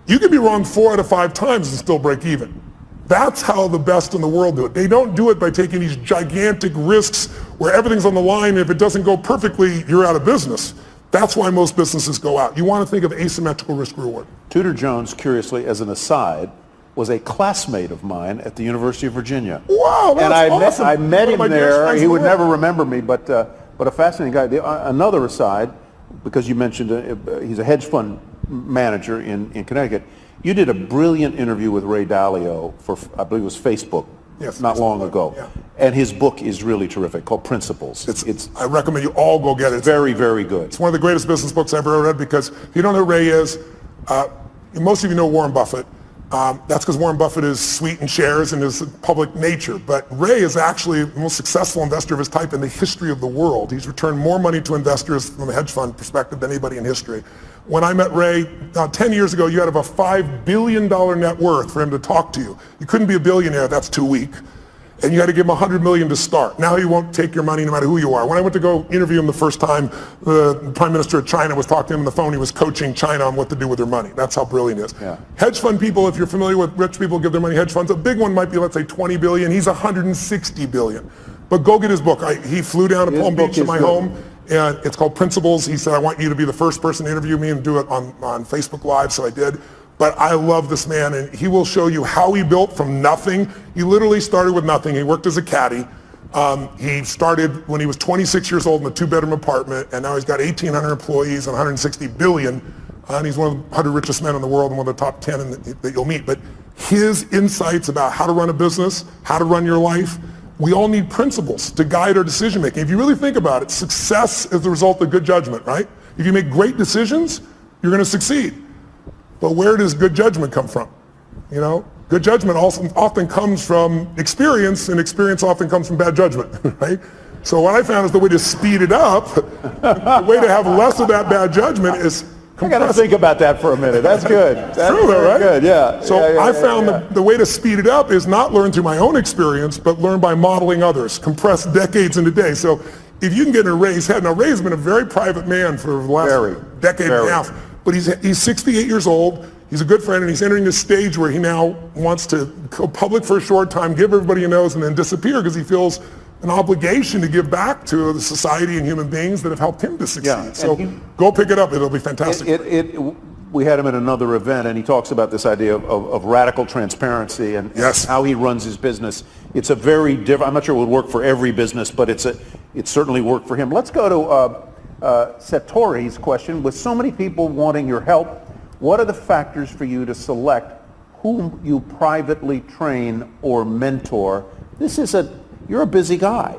You can be wrong 4 out of 5 times and still break even. That's how the best in the world do it. They don't do it by taking these gigantic risks where everything's on the line, and if it doesn't go perfectly, you're out of business. That's why most businesses go out. You want to think of asymmetrical risk reward. Tudor Jones, curiously, as an aside, was a classmate of mine at the University of Virginia. Wow, that's awesome. I met him there. He would never remember me, but a fascinating guy. Another aside, because you mentioned he's a hedge fund manager in Connecticut. You did a brilliant interview with Ray Dalio for, I believe it was Facebook, not long ago. Yeah. And his book is really terrific, called Principles. I recommend you all go get it. It's very, very good. It's one of the greatest business books I've ever read, because if you don't know who Ray is, most of you know Warren Buffett. That's because Warren Buffett is sweet in shares and his public nature. But Ray is actually the most successful investor of his type in the history of the world. He's returned more money to investors from a hedge fund perspective than anybody in history. When I met Ray 10 years ago, you had to have a $5 billion net worth for him to talk to you. You couldn't be a billionaire, that's too weak. And you had to give him $100 million to start. Now he won't take your money no matter who you are. When I went to go interview him the first time, the Prime Minister of China was talking to him on the phone. He was coaching China on what to do with their money. That's how brilliant he is. Yeah. Hedge fund people, if you're familiar with rich people give their money hedge funds, a big one might be, let's say, 20 billion. He's 160 billion. But go get his book. He flew down to Palm Beach to my home. And it's called Principles. He said, I want you to be the first person to interview me and do it on Facebook Live, so I did. But I love this man, and he will show you how he built from nothing. He literally started with nothing. He worked as a caddy. He started when he was 26 years old in a 2-bedroom apartment, and now he's got 1,800 employees and 160 billion. And he's one of the 100 richest men in the world and one of the top 10 that you'll meet. But his insights about how to run a business, how to run your life, we all need principles to guide our decision making. If you really think about it, success is the result of good judgment, right? If you make great decisions, you're going to succeed. But where does good judgment come from? You know, good judgment often comes from experience, and experience often comes from bad judgment, right? So what I found is the way to speed it up, the way to have less of that bad judgment is I got to think about that for a minute. That's good. That's true, though, right? Good, yeah. So I found the way to speed it up is not learn through my own experience, but learn by modeling others, compress decades into days. So if you can get in Ray's head, now Ray's been a very private man for the last decade and a half, but he's 68 years old. He's a good friend, and he's entering this stage where he now wants to go public for a short time, give everybody a nose, and then disappear because he feels an obligation to give back to the society and human beings that have helped him to succeed. Yeah, so go pick it up. It'll be fantastic. We had him at another event, and he talks about this idea of radical transparency and how he runs his business. It's a very different, I'm not sure it would work for every business, but it certainly worked for him. Let's go to Satori's question. With so many people wanting your help, what are the factors for you to select whom you privately train or mentor? You're a busy guy.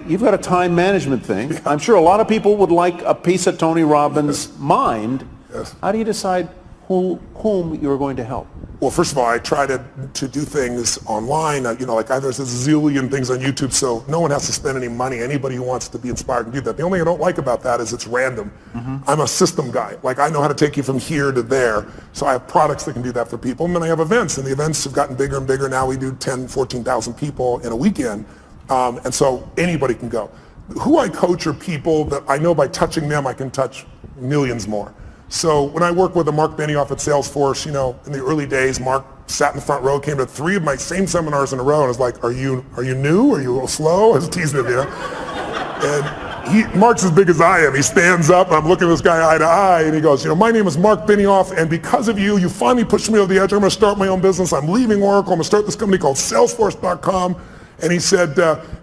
You've got a time management thing. Yeah. I'm sure a lot of people would like a piece of Tony Robbins' mind. Yes. How do you decide whom you're going to help? Well, first of all, I try to do things online. There's a zillion things on YouTube, so no one has to spend any money. Anybody who wants to be inspired can do that. The only thing I don't like about that is it's random. Mm-hmm. I'm a system guy. Like, I know how to take you from here to there, so I have products that can do that for people. And then I have events, and the events have gotten bigger and bigger. Now we do 10, 14,000 people in a weekend. And so anybody can go. Who I coach are people that I know by touching them I can touch millions more. So when I work with Mark Benioff at Salesforce, in the early days, Mark sat in the front row, came to 3 of my same seminars in a row, and was like, are you new? Are you a little slow? I was teasing him, And Mark's as big as I am. He stands up, and I'm looking at this guy eye to eye, and he goes, my name is Mark Benioff, and because of you, you finally pushed me over the edge. I'm going to start my own business. I'm leaving Oracle. I'm going to start this company called Salesforce.com. And he said,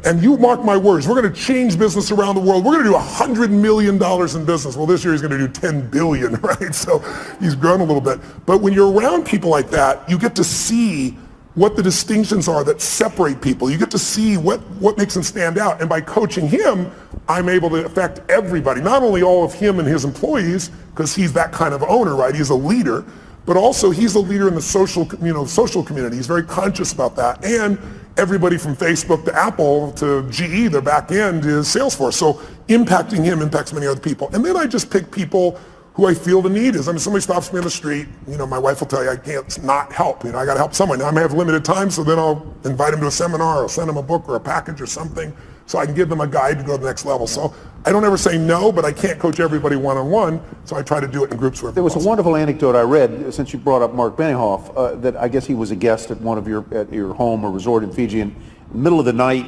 and you mark my words, we're going to change business around the world. We're going to do $100 million in business. Well, this year he's going to do 10 billion, right? So he's grown a little bit. But when you're around people like that, you get to see what the distinctions are that separate people. You get to see what makes them stand out. And by coaching him, I'm able to affect everybody, not only all of him and his employees, because he's that kind of owner, right? He's a leader, but also he's a leader in the social community. He's very conscious about that. And everybody from Facebook to Apple to GE, their back end is Salesforce. So impacting him impacts many other people. And then I just pick people who I feel the need is. I mean, somebody stops me on the street, my wife will tell you I can't not help. I got to help someone. Now I may have limited time, so then I'll invite them to a seminar or send them a book or a package or something so I can give them a guide to go to the next level. So I don't ever say no, but I can't coach everybody one-on-one, so I try to do it in groups where there was a wonderful anecdote I read, since you brought up Mark Benioff, that I guess he was a guest at at your home or resort in Fiji, and in the middle of the night,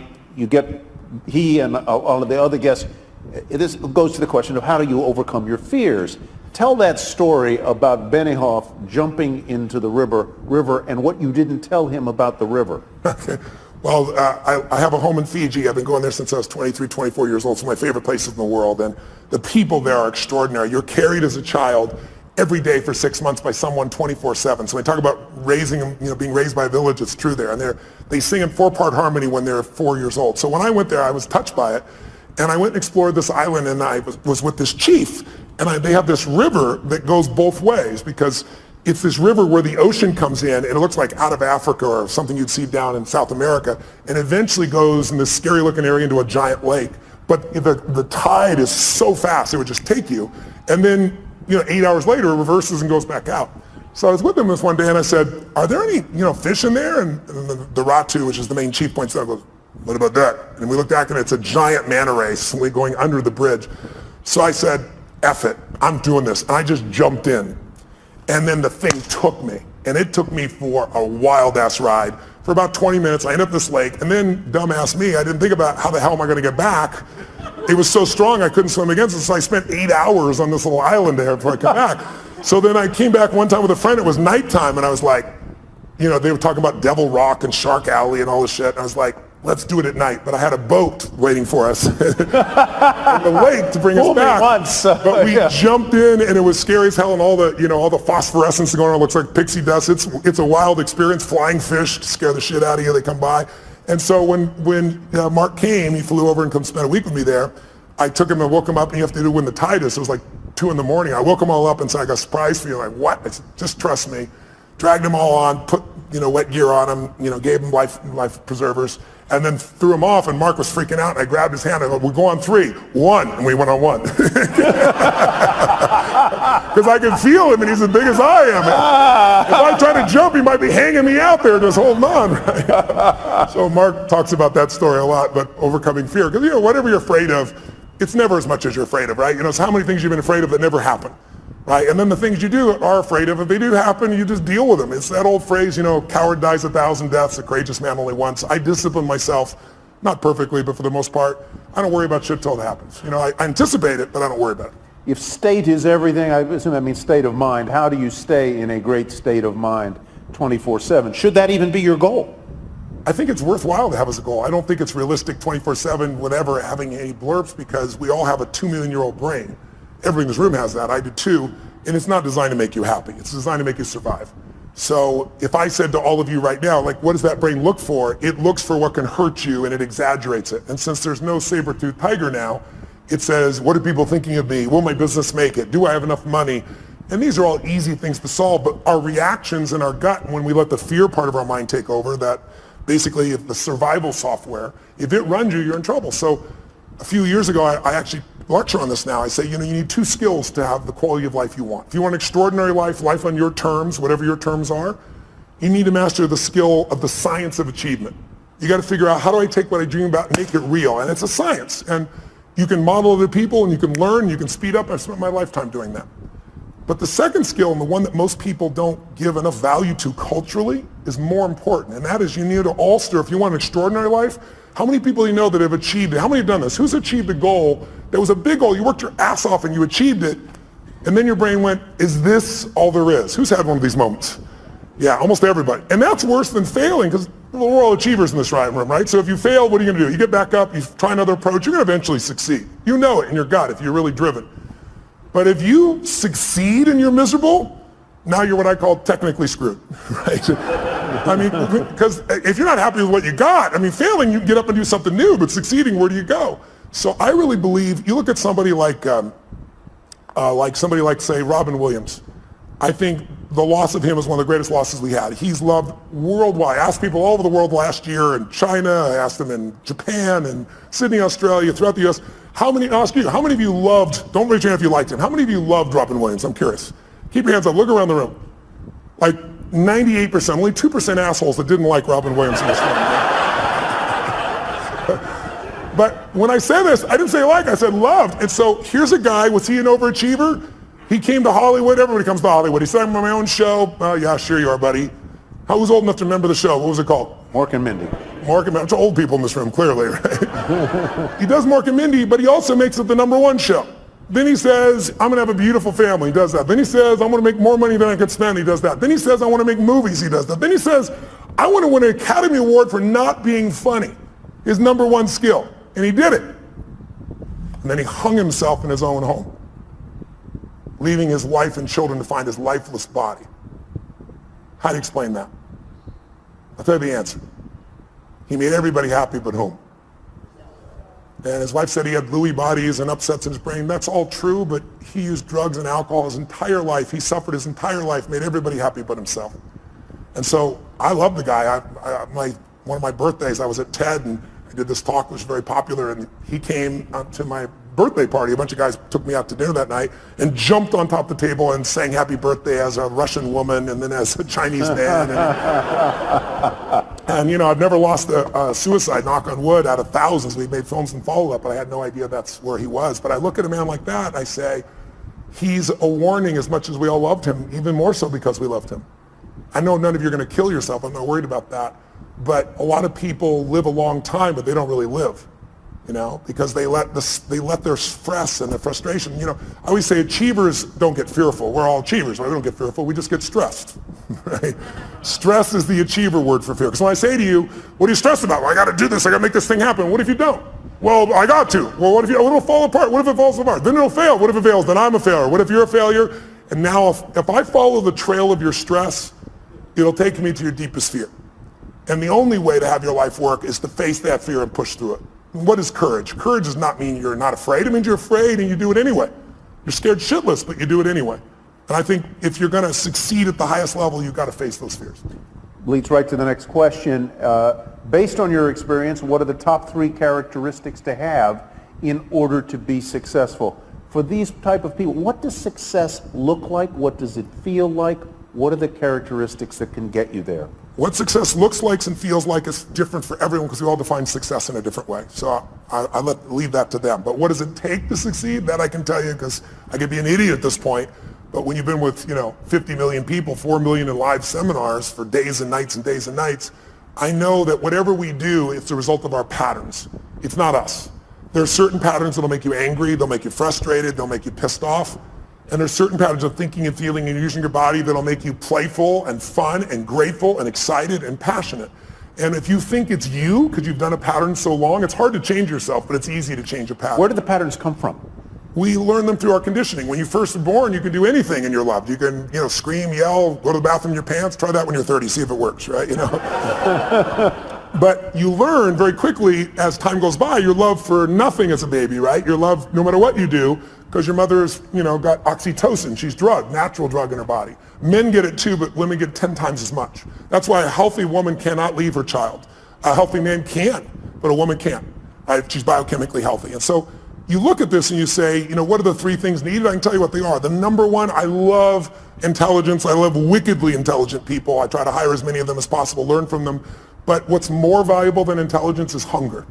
he and all of the other guests, this goes to the question of how do you overcome your fears? Tell that story about Benioff jumping into the river and what you didn't tell him about the river. Okay. Well, I have a home in Fiji. I've been going there since I was 23, 24 years old. It's my favorite places in the world. And the people there are extraordinary. You're carried as a child every day for 6 months by someone 24/7. So when we talk about raising them, being raised by a village, it's true there. And they sing in 4-part harmony when they're 4 years old. So when I went there, I was touched by it. And I went and explored this island, and I was with this chief. And they have this river that goes both ways, because it's this river where the ocean comes in, and it looks like out of Africa or something you'd see down in South America, and eventually goes in this scary looking area into a giant lake. But the tide is so fast, it would just take you. And then 8 hours later, it reverses and goes back out. So I was with him this one day, and I said, are there any fish in there? And the Ratu, which is the main chief, points out, goes, what about that? And we looked back, and it's a giant manta ray going under the bridge. So I said, F it, I'm doing this. And I just jumped in. And then the thing took me. And it took me for a wild-ass ride. For about 20 minutes, I ended up this lake. And then, dumbass me, I didn't think about how the hell am I going to get back. It was so strong, I couldn't swim against it. So I spent 8 hours on this little island there before I came back. So then I came back one time with a friend. It was nighttime, and I was like, they were talking about Devil Rock and Shark Alley and all this shit. And I was like, let's do it at night. But I had a boat waiting for us in the lake to bring us back. But we jumped in, and it was scary as hell, and all the phosphorescence going on looks like pixie dust. It's a wild experience. Flying fish scare the shit out of you. They come by. And so when Mark came, he flew over and come spend a week with me there. I took him and woke him up, and you have to do when the tide is. It was like 2 in the morning. I woke them all up and said, I got a surprise for you. Like, what? I said, just trust me. Dragged them all on, put wet gear on them, gave them life preservers, and then threw him off, and Mark was freaking out, and I grabbed his hand, and I go, we'll go on 3, 1, and we went on 1. Because I can feel him, and he's as big as I am. If I try to jump, he might be hanging me out there just holding on. Right? So Mark talks about that story a lot, but overcoming fear. Because, whatever you're afraid of, it's never as much as you're afraid of, right? It's how many things you've been afraid of that never happen. Right? And then the things you are afraid of, if they do happen, you just deal with them. It's that old phrase, coward dies 1,000 deaths, a courageous man only once. I discipline myself, not perfectly, but for the most part, I don't worry about shit till it happens. I anticipate it, but I don't worry about it. If state is everything, I assume that means state of mind. How do you stay in a great state of mind 24/7? Should that even be your goal? I think it's worthwhile to have as a goal. I don't think it's realistic 24/7 whenever having any blurbs, because we all have a 2-million-year-old brain. Everybody in this room has that. I do too. And it's not designed to make you happy. It's designed to make you survive. So if I said to all of you right now, what does that brain look for? It looks for what can hurt you, and it exaggerates it. And since there's no saber-toothed tiger now, it says, what are people thinking of me? Will my business make it? Do I have enough money? And these are all easy things to solve, but our reactions in our gut, when we let the fear part of our mind take over, that basically the survival software, if it runs you, you're in trouble. So a few years ago, I actually lecture on this now. I say, you need 2 skills to have the quality of life you want. If you want an extraordinary life on your terms, whatever your terms are, you need to master the skill of the science of achievement. You got to figure out, how do I take what I dream about and make it real? And it's a science. And you can model other people, and you can learn, you can speed up. I've spent my lifetime doing that. But the second skill, and the one that most people don't give enough value to culturally, is more important. And that is, you need to alter, if you want an extraordinary life, how many people do you know that have achieved it? How many have done this? Who's achieved a goal that was a big goal? You worked your ass off and you achieved it. And then your brain went, is this all there is? Who's had one of these moments? Yeah, almost everybody. And that's worse than failing, because we're all achievers in this room, right? So if you fail, what are you going to do? You get back up, you try another approach, you're going to eventually succeed. You know it in your gut if you're really driven. But if you succeed and you're miserable, now you're what I call technically screwed, right? I mean, because if you're not happy with what you got, I mean, failing, you can get up and do something new, but succeeding, where do you go? So I really believe, you look at somebody like say, Robin Williams. I think the loss of him is one of the greatest losses we had. He's loved worldwide. I asked people all over the world last year, in China, I asked them in Japan, and Sydney, Australia, throughout the US, how many of you loved, don't raise your hand if you liked him, how many of you loved Robin Williams? I'm curious. Keep your hands up, look around the room. Like 98%, only 2% assholes that didn't like Robin Williams in this room. But when I say this, I didn't say like, I said loved. And so here's a guy, was he an overachiever? He came to Hollywood, everybody comes to Hollywood. He said, I'm on my own show. Yeah, sure you are, buddy. Who's old enough to remember the show? What was it called? Mork and Mindy. Mork and Mindy. It's old people in this room, clearly, right? He does Mork and Mindy, but he also makes it the #1 show. Then he says, I'm gonna have a beautiful family. He does that. Then he says, I want to make more money than I could spend. He does that. Then he says, I want to make movies. He does that. Then he says, I want to win an Academy Award for not being funny. His #1 skill. And he did it. And then he hung himself in his own home, leaving his wife and children to find his lifeless body. How do you explain that? I'll tell you the answer. He made everybody happy but whom? And his wife said he had Lewy bodies and upsets in his brain. That's all true, but he used drugs and alcohol his entire life. He suffered his entire life, made everybody happy but himself. And so I love the guy. One of my birthdays, I was at TED and I did this talk, which was very popular, and he came to my birthday party. A bunch of guys took me out to dinner that night and jumped on top of the table and sang happy birthday as a Russian woman and then as a Chinese man. And you know, I've never lost a suicide, knock on wood, out of thousands. We've made films and follow-up, but I had no idea that's where he was. But I look at a man like that and I say, he's a warning as much as we all loved him, even more so because we loved him. I know none of you are going to kill yourself. I'm not worried about that. But a lot of people live a long time, but they don't really live, you know, because they let their stress and their frustration, you know, I always say achievers don't get fearful. We're all achievers, right? We don't get fearful. We just get stressed, right? Stress is the achiever word for fear. Because when I say to you, what are you stressed about? Well, I got to do this. I got to make this thing happen. What if you don't? Well, I got to. Well, what if it'll fall apart? What if it falls apart? Then it'll fail. What if it fails? Then I'm a failure. What if you're a failure? And now if I follow the trail of your stress, it'll take me to your deepest fear. And the only way to have your life work is to face that fear and push through it. What is courage? Courage does not mean you're not afraid. It means you're afraid and you do it anyway. You're scared shitless, but you do it anyway. And I think if you're going to succeed at the highest level, you've got to face those fears. Leads right to the next question. Based on your experience, what are the top 3 characteristics to have in order to be successful? For these type of people, what does success look like? What does it feel like? What are the characteristics that can get you there? What success looks like and feels like is different for everyone because we all define success in a different way. So I leave that to them. But what does it take to succeed? That I can tell you because I could be an idiot at this point. But when you've been with 50 million people, 4 million in live seminars for days and nights and days and nights, I know that whatever we do, it's the result of our patterns. It's not us. There are certain patterns that'll make you angry, they'll make you frustrated, they'll make you pissed off. And there's certain patterns of thinking and feeling and using your body that'll make you playful and fun and grateful and excited and passionate. And if you think it's you, because you've done a pattern so long, it's hard to change yourself, but it's easy to change a pattern. Where do the patterns come from? We learn them through our conditioning. When you first are born, you can do anything and you're loved. You can, scream, yell, go to the bathroom in your pants. Try that when you're 30, see if it works, right? But you learn very quickly as time goes by, your love for nothing as a baby, right? Your love no matter what you do, because your mother's, got oxytocin. She's drugged, natural drug in her body. Men get it too, but women get 10 times as much. That's why a healthy woman cannot leave her child. A healthy man can, but a woman can't. She's biochemically healthy. And so you look at this and you say, what are the 3 things needed? I can tell you what they are. The number 1, I love intelligence. I love wickedly intelligent people. I try to hire as many of them as possible, learn from them. But what's more valuable than intelligence is hunger.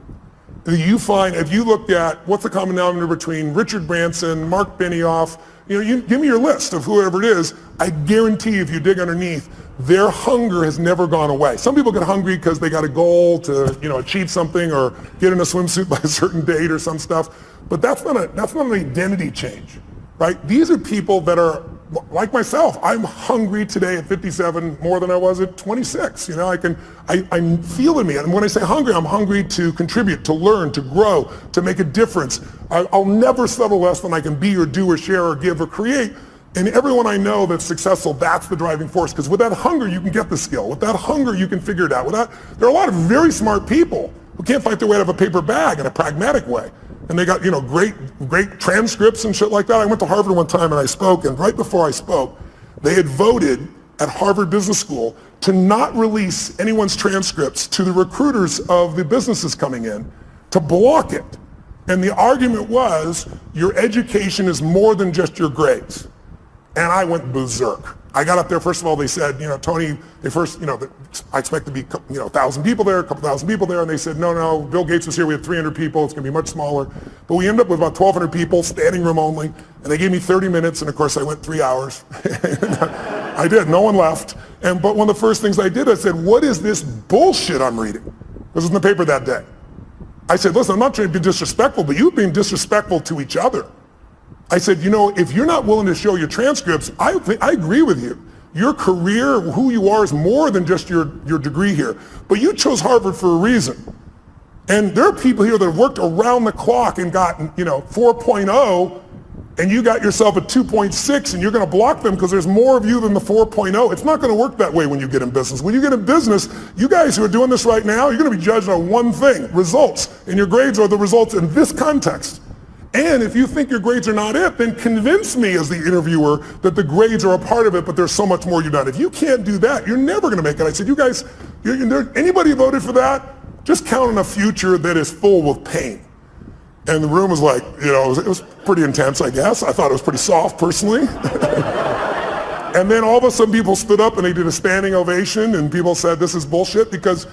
you find, if you looked at what's the common denominator between Richard Branson, Mark Benioff, you give me your list of whoever it is, I guarantee if you dig underneath, their hunger has never gone away. Some people get hungry because they got a goal to achieve something or get in a swimsuit by a certain date or some stuff, but that's not an identity change, right? These are people that are like myself. I'm hungry today at 57 more than I was at 26. I'm feeling me. And when I say hungry, I'm hungry to contribute, to learn, to grow, to make a difference. I'll never settle less than I can be or do or share or give or create. And everyone I know that's successful, that's the driving force. Because with that hunger, you can get the skill. With that hunger, you can figure it out. There are a lot of very smart people who can't fight their way out of a paper bag in a pragmatic way. And they got, great transcripts and shit like that. I went to Harvard one time and I spoke, and right before I spoke, they had voted at Harvard Business School to not release anyone's transcripts to the recruiters of the businesses coming in, to block it. And the argument was, your education is more than just your grades. And I went berserk. I got up there, first of all, they said, Tony, I expect to be, 1,000 people there, a couple thousand people there. And they said, no, Bill Gates was here, we had 300 people, it's gonna be much smaller. But we ended up with about 1,200 people, standing room only. And they gave me 30 minutes, and of course I went 3 hours. I did, no one left. But one of the first things I did, I said, what is this bullshit I'm reading? This was in the paper that day. I said, listen, I'm not trying to be disrespectful, but you've been disrespectful to each other. I said, if you're not willing to show your transcripts, I agree with you. Your career, who you are, is more than just your degree here. But you chose Harvard for a reason. And there are people here that have worked around the clock and gotten, 4.0, and you got yourself a 2.6, and you're going to block them because there's more of you than the 4.0. It's not going to work that way when you get in business. When you get in business, you guys who are doing this right now, you're going to be judged on one thing, results. And your grades are the results in this context. And if you think your grades are not it, then convince me as the interviewer that the grades are a part of it, but there's so much more you've done. If you can't do that, you're never going to make it. I said, you guys, anybody voted for that? Just count on a future that is full with pain. And the room was like, it was pretty intense, I guess. I thought it was pretty soft, personally. And then all of a sudden people stood up and they did a standing ovation, and people said, this is bullshit, because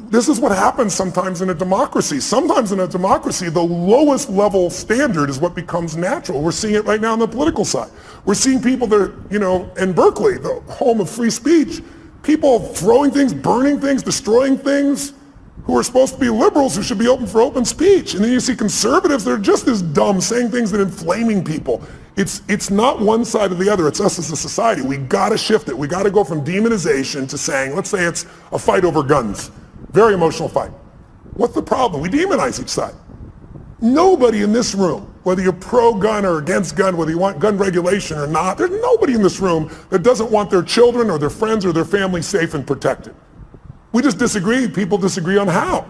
this is what happens sometimes in a democracy. Sometimes in a democracy, the lowest level standard is what becomes natural. We're seeing it right now on the political side. We're seeing people that are, in Berkeley, the home of free speech, people throwing things, burning things, destroying things, who are supposed to be liberals who should be open for open speech. And then you see conservatives that are just as dumb, saying things that are inflaming people. It's not one side or the other. It's us as a society. We got to shift it. We got to go from demonization to saying, let's say it's a fight over guns. Very emotional fight. What's the problem? We demonize each side. Nobody in this room, whether you're pro-gun or against gun, whether you want gun regulation or not, there's nobody in this room that doesn't want their children or their friends or their family safe and protected. We just disagree. People disagree on how.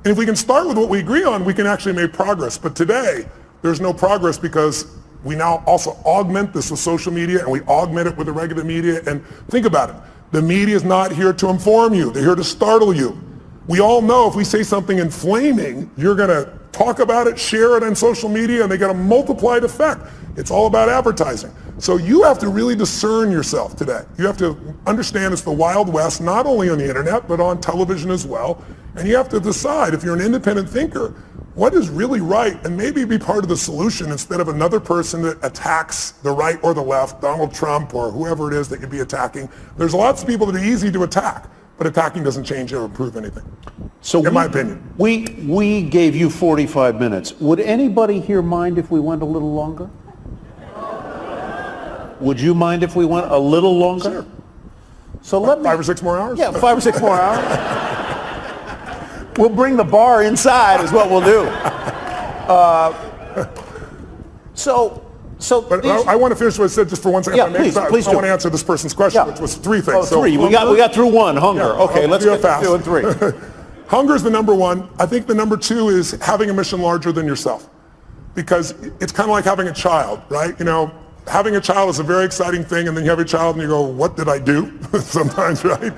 And if we can start with what we agree on, we can actually make progress. But today, there's no progress because we now also augment this with social media, and we augment it with the regular media. And think about it. The media is not here to inform you. They're here to startle you. We all know if we say something inflaming, you're going to talk about it, share it on social media, and they get a multiplied effect. It's all about advertising. So you have to really discern yourself today. You have to understand it's the Wild West, not only on the internet, but on television as well. And you have to decide, if you're an independent thinker, what is really right, and maybe be part of the solution instead of another person that attacks the right or the left, Donald Trump or whoever it is that you'd be attacking. There's lots of people that are easy to attack, but attacking doesn't change or improve anything, in my opinion. We gave you 45 minutes. Would anybody here mind if we went a little longer? Would you mind if we went a little longer? Sure. So let me... 5 or 6 more hours? Yeah, 5 or 6 more hours. We'll bring the bar inside is what we'll do. But I want to finish what I said just for 1 second. Yeah, please do. I want to answer this person's question, which was 3 things. Oh, 3. We got through 1, hunger. Yeah, okay, let's get fast. to 2 and 3. Hunger is the number 1. I think the number 2 is having a mission larger than yourself. Because it's kind of like having a child, right? Having a child is a very exciting thing, and then you have a child and you go, what did I do? Sometimes, right?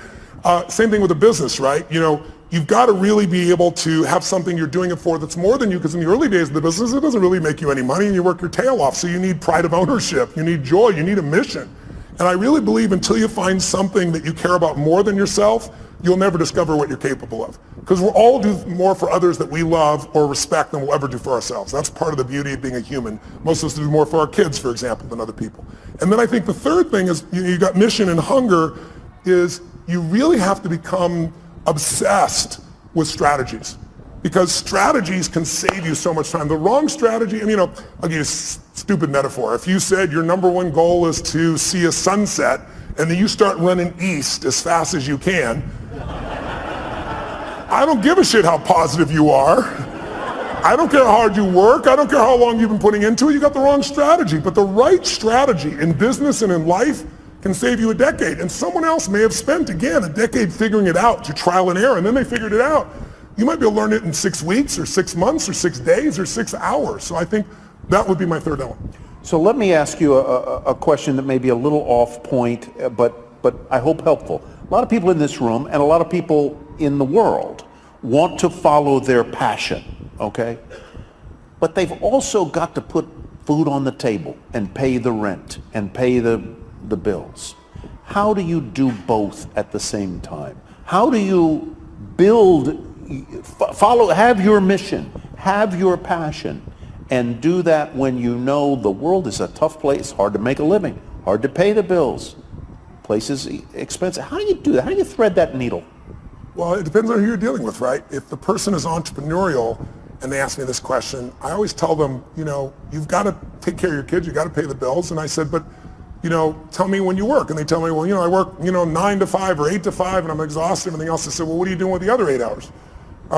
Same thing with a business, right? You've got to really be able to have something you're doing it for that's more than you, because in the early days of the business, it doesn't really make you any money, and you work your tail off. So you need pride of ownership, you need joy, you need a mission. And I really believe until you find something that you care about more than yourself, you'll never discover what you're capable of. Because we'll all do more for others that we love or respect than we'll ever do for ourselves. That's part of the beauty of being a human. Most of us do more for our kids, for example, than other people. And then I think the third thing is, you got mission and hunger, is you really have to become obsessed with strategies. Because strategies can save you so much time. The wrong strategy, I'll give you a stupid metaphor. If you said your number one goal is to see a sunset, and then you start running east as fast as you can, I don't give a shit how positive you are. I don't care how hard you work. I don't care how long you've been putting into it. You got the wrong strategy. But the right strategy in business and in life can save you a decade. And someone else may have spent, again, a decade figuring it out through trial and error, and then they figured it out. You might be able to learn it in 6 weeks or 6 months or 6 days or 6 hours. So I think that would be my third element. So let me ask you a question that may be a little off point, but I hope helpful. A lot of people in this room and a lot of people in the world want to follow their passion, okay? But they've also got to put food on the table and pay the rent and pay the bills. How do you do both at the same time? How do you have your mission, have your passion, and do that when you know the world is a tough place, hard to make a living, hard to pay the bills, places expensive? How do you do that? How do you thread that needle? Well, it depends on who you're dealing with, right? If the person is entrepreneurial and they ask me this question, I always tell them, you've got to take care of your kids, you've got to pay the bills. And I said, but, tell me when you work. And they tell me, well, I work, 9 to 5 or 8 to 5 and I'm exhausted and everything else. I said, well, what are you doing with the other 8 hours?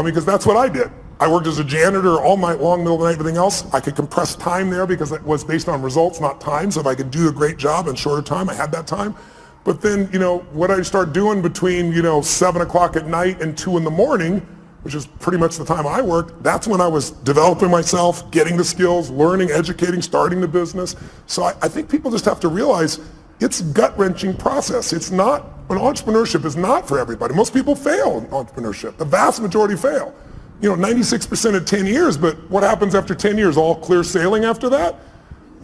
Because that's what I did. I worked as a janitor all night long, middle of the night, everything else. I could compress time there because it was based on results, not time. So if I could do a great job in shorter time, I had that time. But then, what I start doing between, 7 o'clock at night and 2 in the morning, which is pretty much the time I worked, that's when I was developing myself, getting the skills, learning, educating, starting the business. So I think people just have to realize it's a gut-wrenching process. Entrepreneurship is not for everybody. Most people fail in entrepreneurship. The vast majority fail. 96% at 10 years, but what happens after 10 years? All clear sailing after that?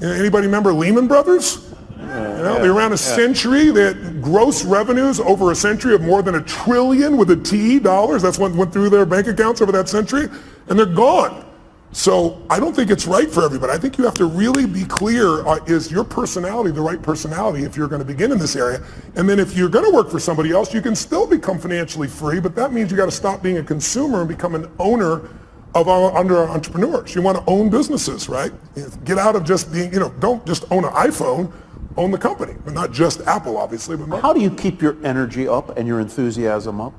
Anybody remember Lehman Brothers? They ran a century. They had gross revenues over a century of more than $1 trillion with a T dollars. That's what went through their bank accounts over that century, and they're gone. So I don't think it's right for everybody. I think you have to really be clear, is your personality the right personality if you're going to begin in this area? And then if you're going to work for somebody else, you can still become financially free, but that means you got to stop being a consumer and become an owner under entrepreneurs. You want to own businesses, right? Get out of just being, don't just own an iPhone, own the company, but not just Apple, obviously. But how do you keep your energy up and your enthusiasm up?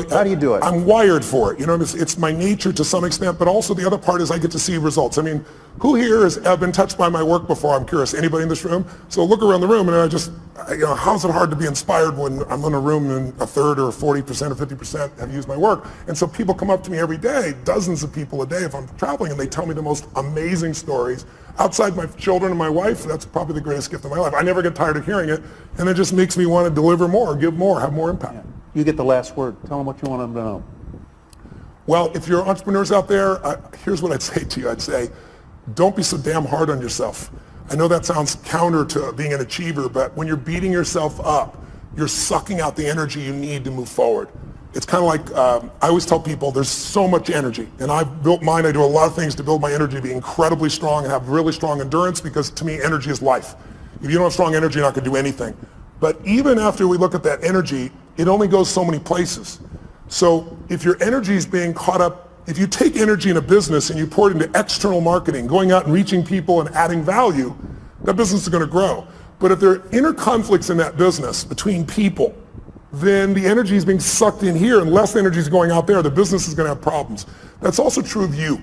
How do you do it? I'm wired for it. It's my nature to some extent, but also the other part is I get to see results. Who here has been touched by my work before? I'm curious. Anybody in this room? So look around the room, and how's it hard to be inspired when I'm in a room and a third or 40% or 50% have used my work? And so people come up to me every day, dozens of people a day if I'm traveling, and they tell me the most amazing stories. Outside my children and my wife, that's probably the greatest gift of my life. I never get tired of hearing it, and it just makes me want to deliver more, give more, have more impact. Yeah. You get the last word. Tell them what you want them to know. Well, if you're entrepreneurs out there, here's what I'd say to you. I'd say, don't be so damn hard on yourself. I know that sounds counter to being an achiever, but when you're beating yourself up, you're sucking out the energy you need to move forward. It's kind of like, I always tell people there's so much energy, and I've built mine. I do a lot of things to build my energy to be incredibly strong and have really strong endurance, because to me, energy is life. If you don't have strong energy, you're not going to do anything. But even after we look at that energy, it only goes so many places. So if your energy is being caught up, if you take energy in a business and you pour it into external marketing, going out and reaching people and adding value, that business is going to grow. But if there are inner conflicts in that business between people, then the energy is being sucked in here and less energy is going out there. The business is going to have problems. That's also true of you.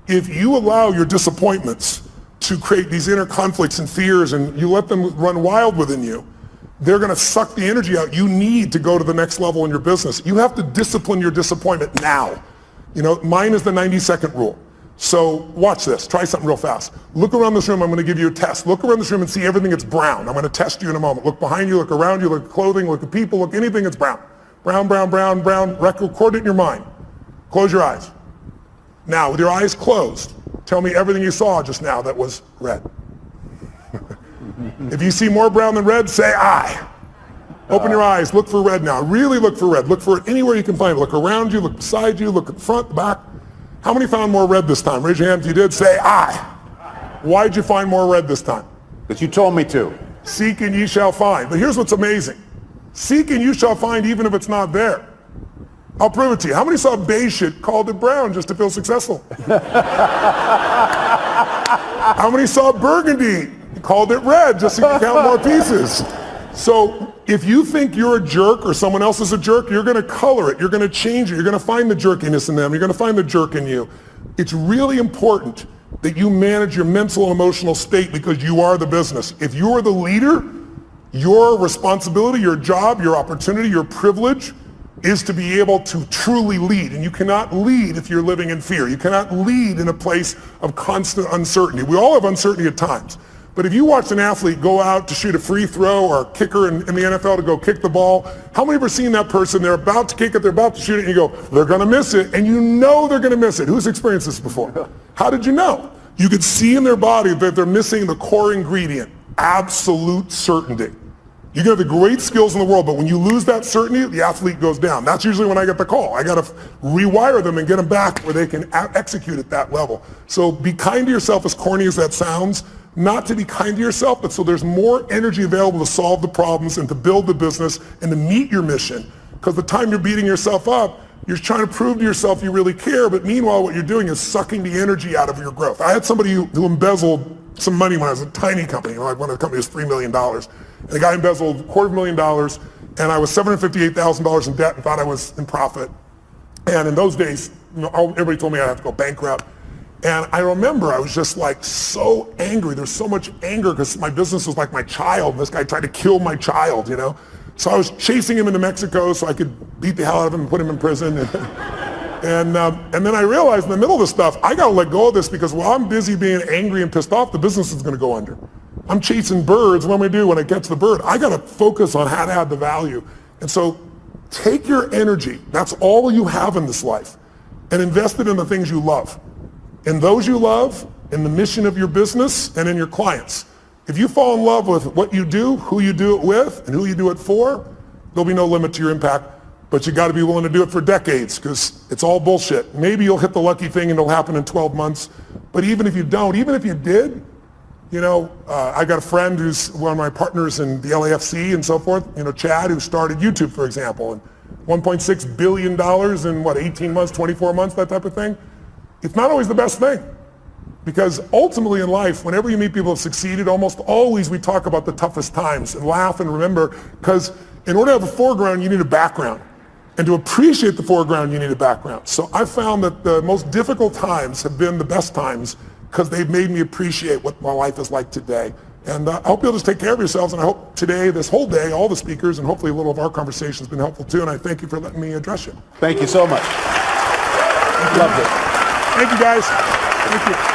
If you allow your disappointments to create these inner conflicts and fears and you let them run wild within you, they're going to suck the energy out you need to go to the next level in your business. You have to discipline your disappointment now. Mine is the 90-second rule. So watch this. Try something real fast. Look around this room. I'm going to give you a test. Look around this room and see everything that's brown. I'm going to test you in a moment. Look behind you, look around you, look at clothing, look at people, look anything that's brown. Brown, brown, brown, brown. Record it in your mind. Close your eyes. Now, with your eyes closed, tell me everything you saw just now that was red. If you see more brown than red, say I. Open your eyes. Look for red now. Really look for red. Look for it anywhere you can find it. Look around you. Look beside you. Look at the front, the back. How many found more red this time? Raise your hand if you did. Say I. Why'd you find more red this time? Because you told me to. Seek and ye shall find. But here's what's amazing. Seek and you shall find even if it's not there. I'll prove it to you. How many saw beige shit, called it brown just to feel successful? How many saw burgundy, called it red just so you can count more pieces? So if you think you're a jerk or someone else is a jerk, you're going to color it. You're going to change it. You're going to find the jerkiness in them. You're going to find the jerk in you. It's really important that you manage your mental and emotional state because you are the business. If you are the leader, your responsibility, your job, your opportunity, your privilege is to be able to truly lead. And you cannot lead if you're living in fear. You cannot lead in a place of constant uncertainty. We all have uncertainty at times. But if you watch an athlete go out to shoot a free throw or a kicker in the NFL to go kick the ball, how many have ever seen that person, they're about to kick it, they're about to shoot it, and you go, they're going to miss it, and you know they're going to miss it. Who's experienced this before? How did you know? You could see in their body that they're missing the core ingredient, absolute certainty. You can have the great skills in the world, but when you lose that certainty, the athlete goes down. That's usually when I get the call. I got to rewire them and get them back where they can execute at that level. So be kind to yourself, as corny as that sounds. Not to be kind to yourself, but so there's more energy available to solve the problems and to build the business and to meet your mission. Because the time you're beating yourself up, you're trying to prove to yourself you really care, but meanwhile what you're doing is sucking the energy out of your growth. I had somebody who embezzled some money when I was a tiny company. Like one of the companies was $3 million. And the guy embezzled $250,000, and I was $758,000 in debt and thought I was in profit. And in those days, everybody told me I'd have to go bankrupt. And I remember I was just like so angry. There's so much anger because my business was like my child. This guy tried to kill my child, So I was chasing him into Mexico so I could beat the hell out of him and put him in prison. And then I realized in the middle of this stuff, I got to let go of this because while I'm busy being angry and pissed off, the business is going to go under. I'm chasing birds. What do I do when I catch the bird? I got to focus on how to add the value. And so take your energy. That's all you have in this life. And invest it in the things you love. In those you love, in the mission of your business, and in your clients. If you fall in love with what you do, who you do it with, and who you do it for, there'll be no limit to your impact. But you got to be willing to do it for decades because it's all bullshit. Maybe you'll hit the lucky thing and it'll happen in 12 months. But even if you don't, even if you did, I got a friend who's one of my partners in the LAFC and so forth, Chad, who started YouTube, for example, and $1.6 billion in 18 months, 24 months, that type of thing. It's not always the best thing because ultimately in life, whenever you meet people who have succeeded, almost always we talk about the toughest times and laugh and remember because in order to have a foreground, you need a background. And to appreciate the foreground, you need a background. So I found that the most difficult times have been the best times because they've made me appreciate what my life is like today. And I hope you'll just take care of yourselves. And I hope today, this whole day, all the speakers, and hopefully a little of our conversation has been helpful too. And I thank you for letting me address you. Thank you so much. Loved it. Thank you, guys. Thank you.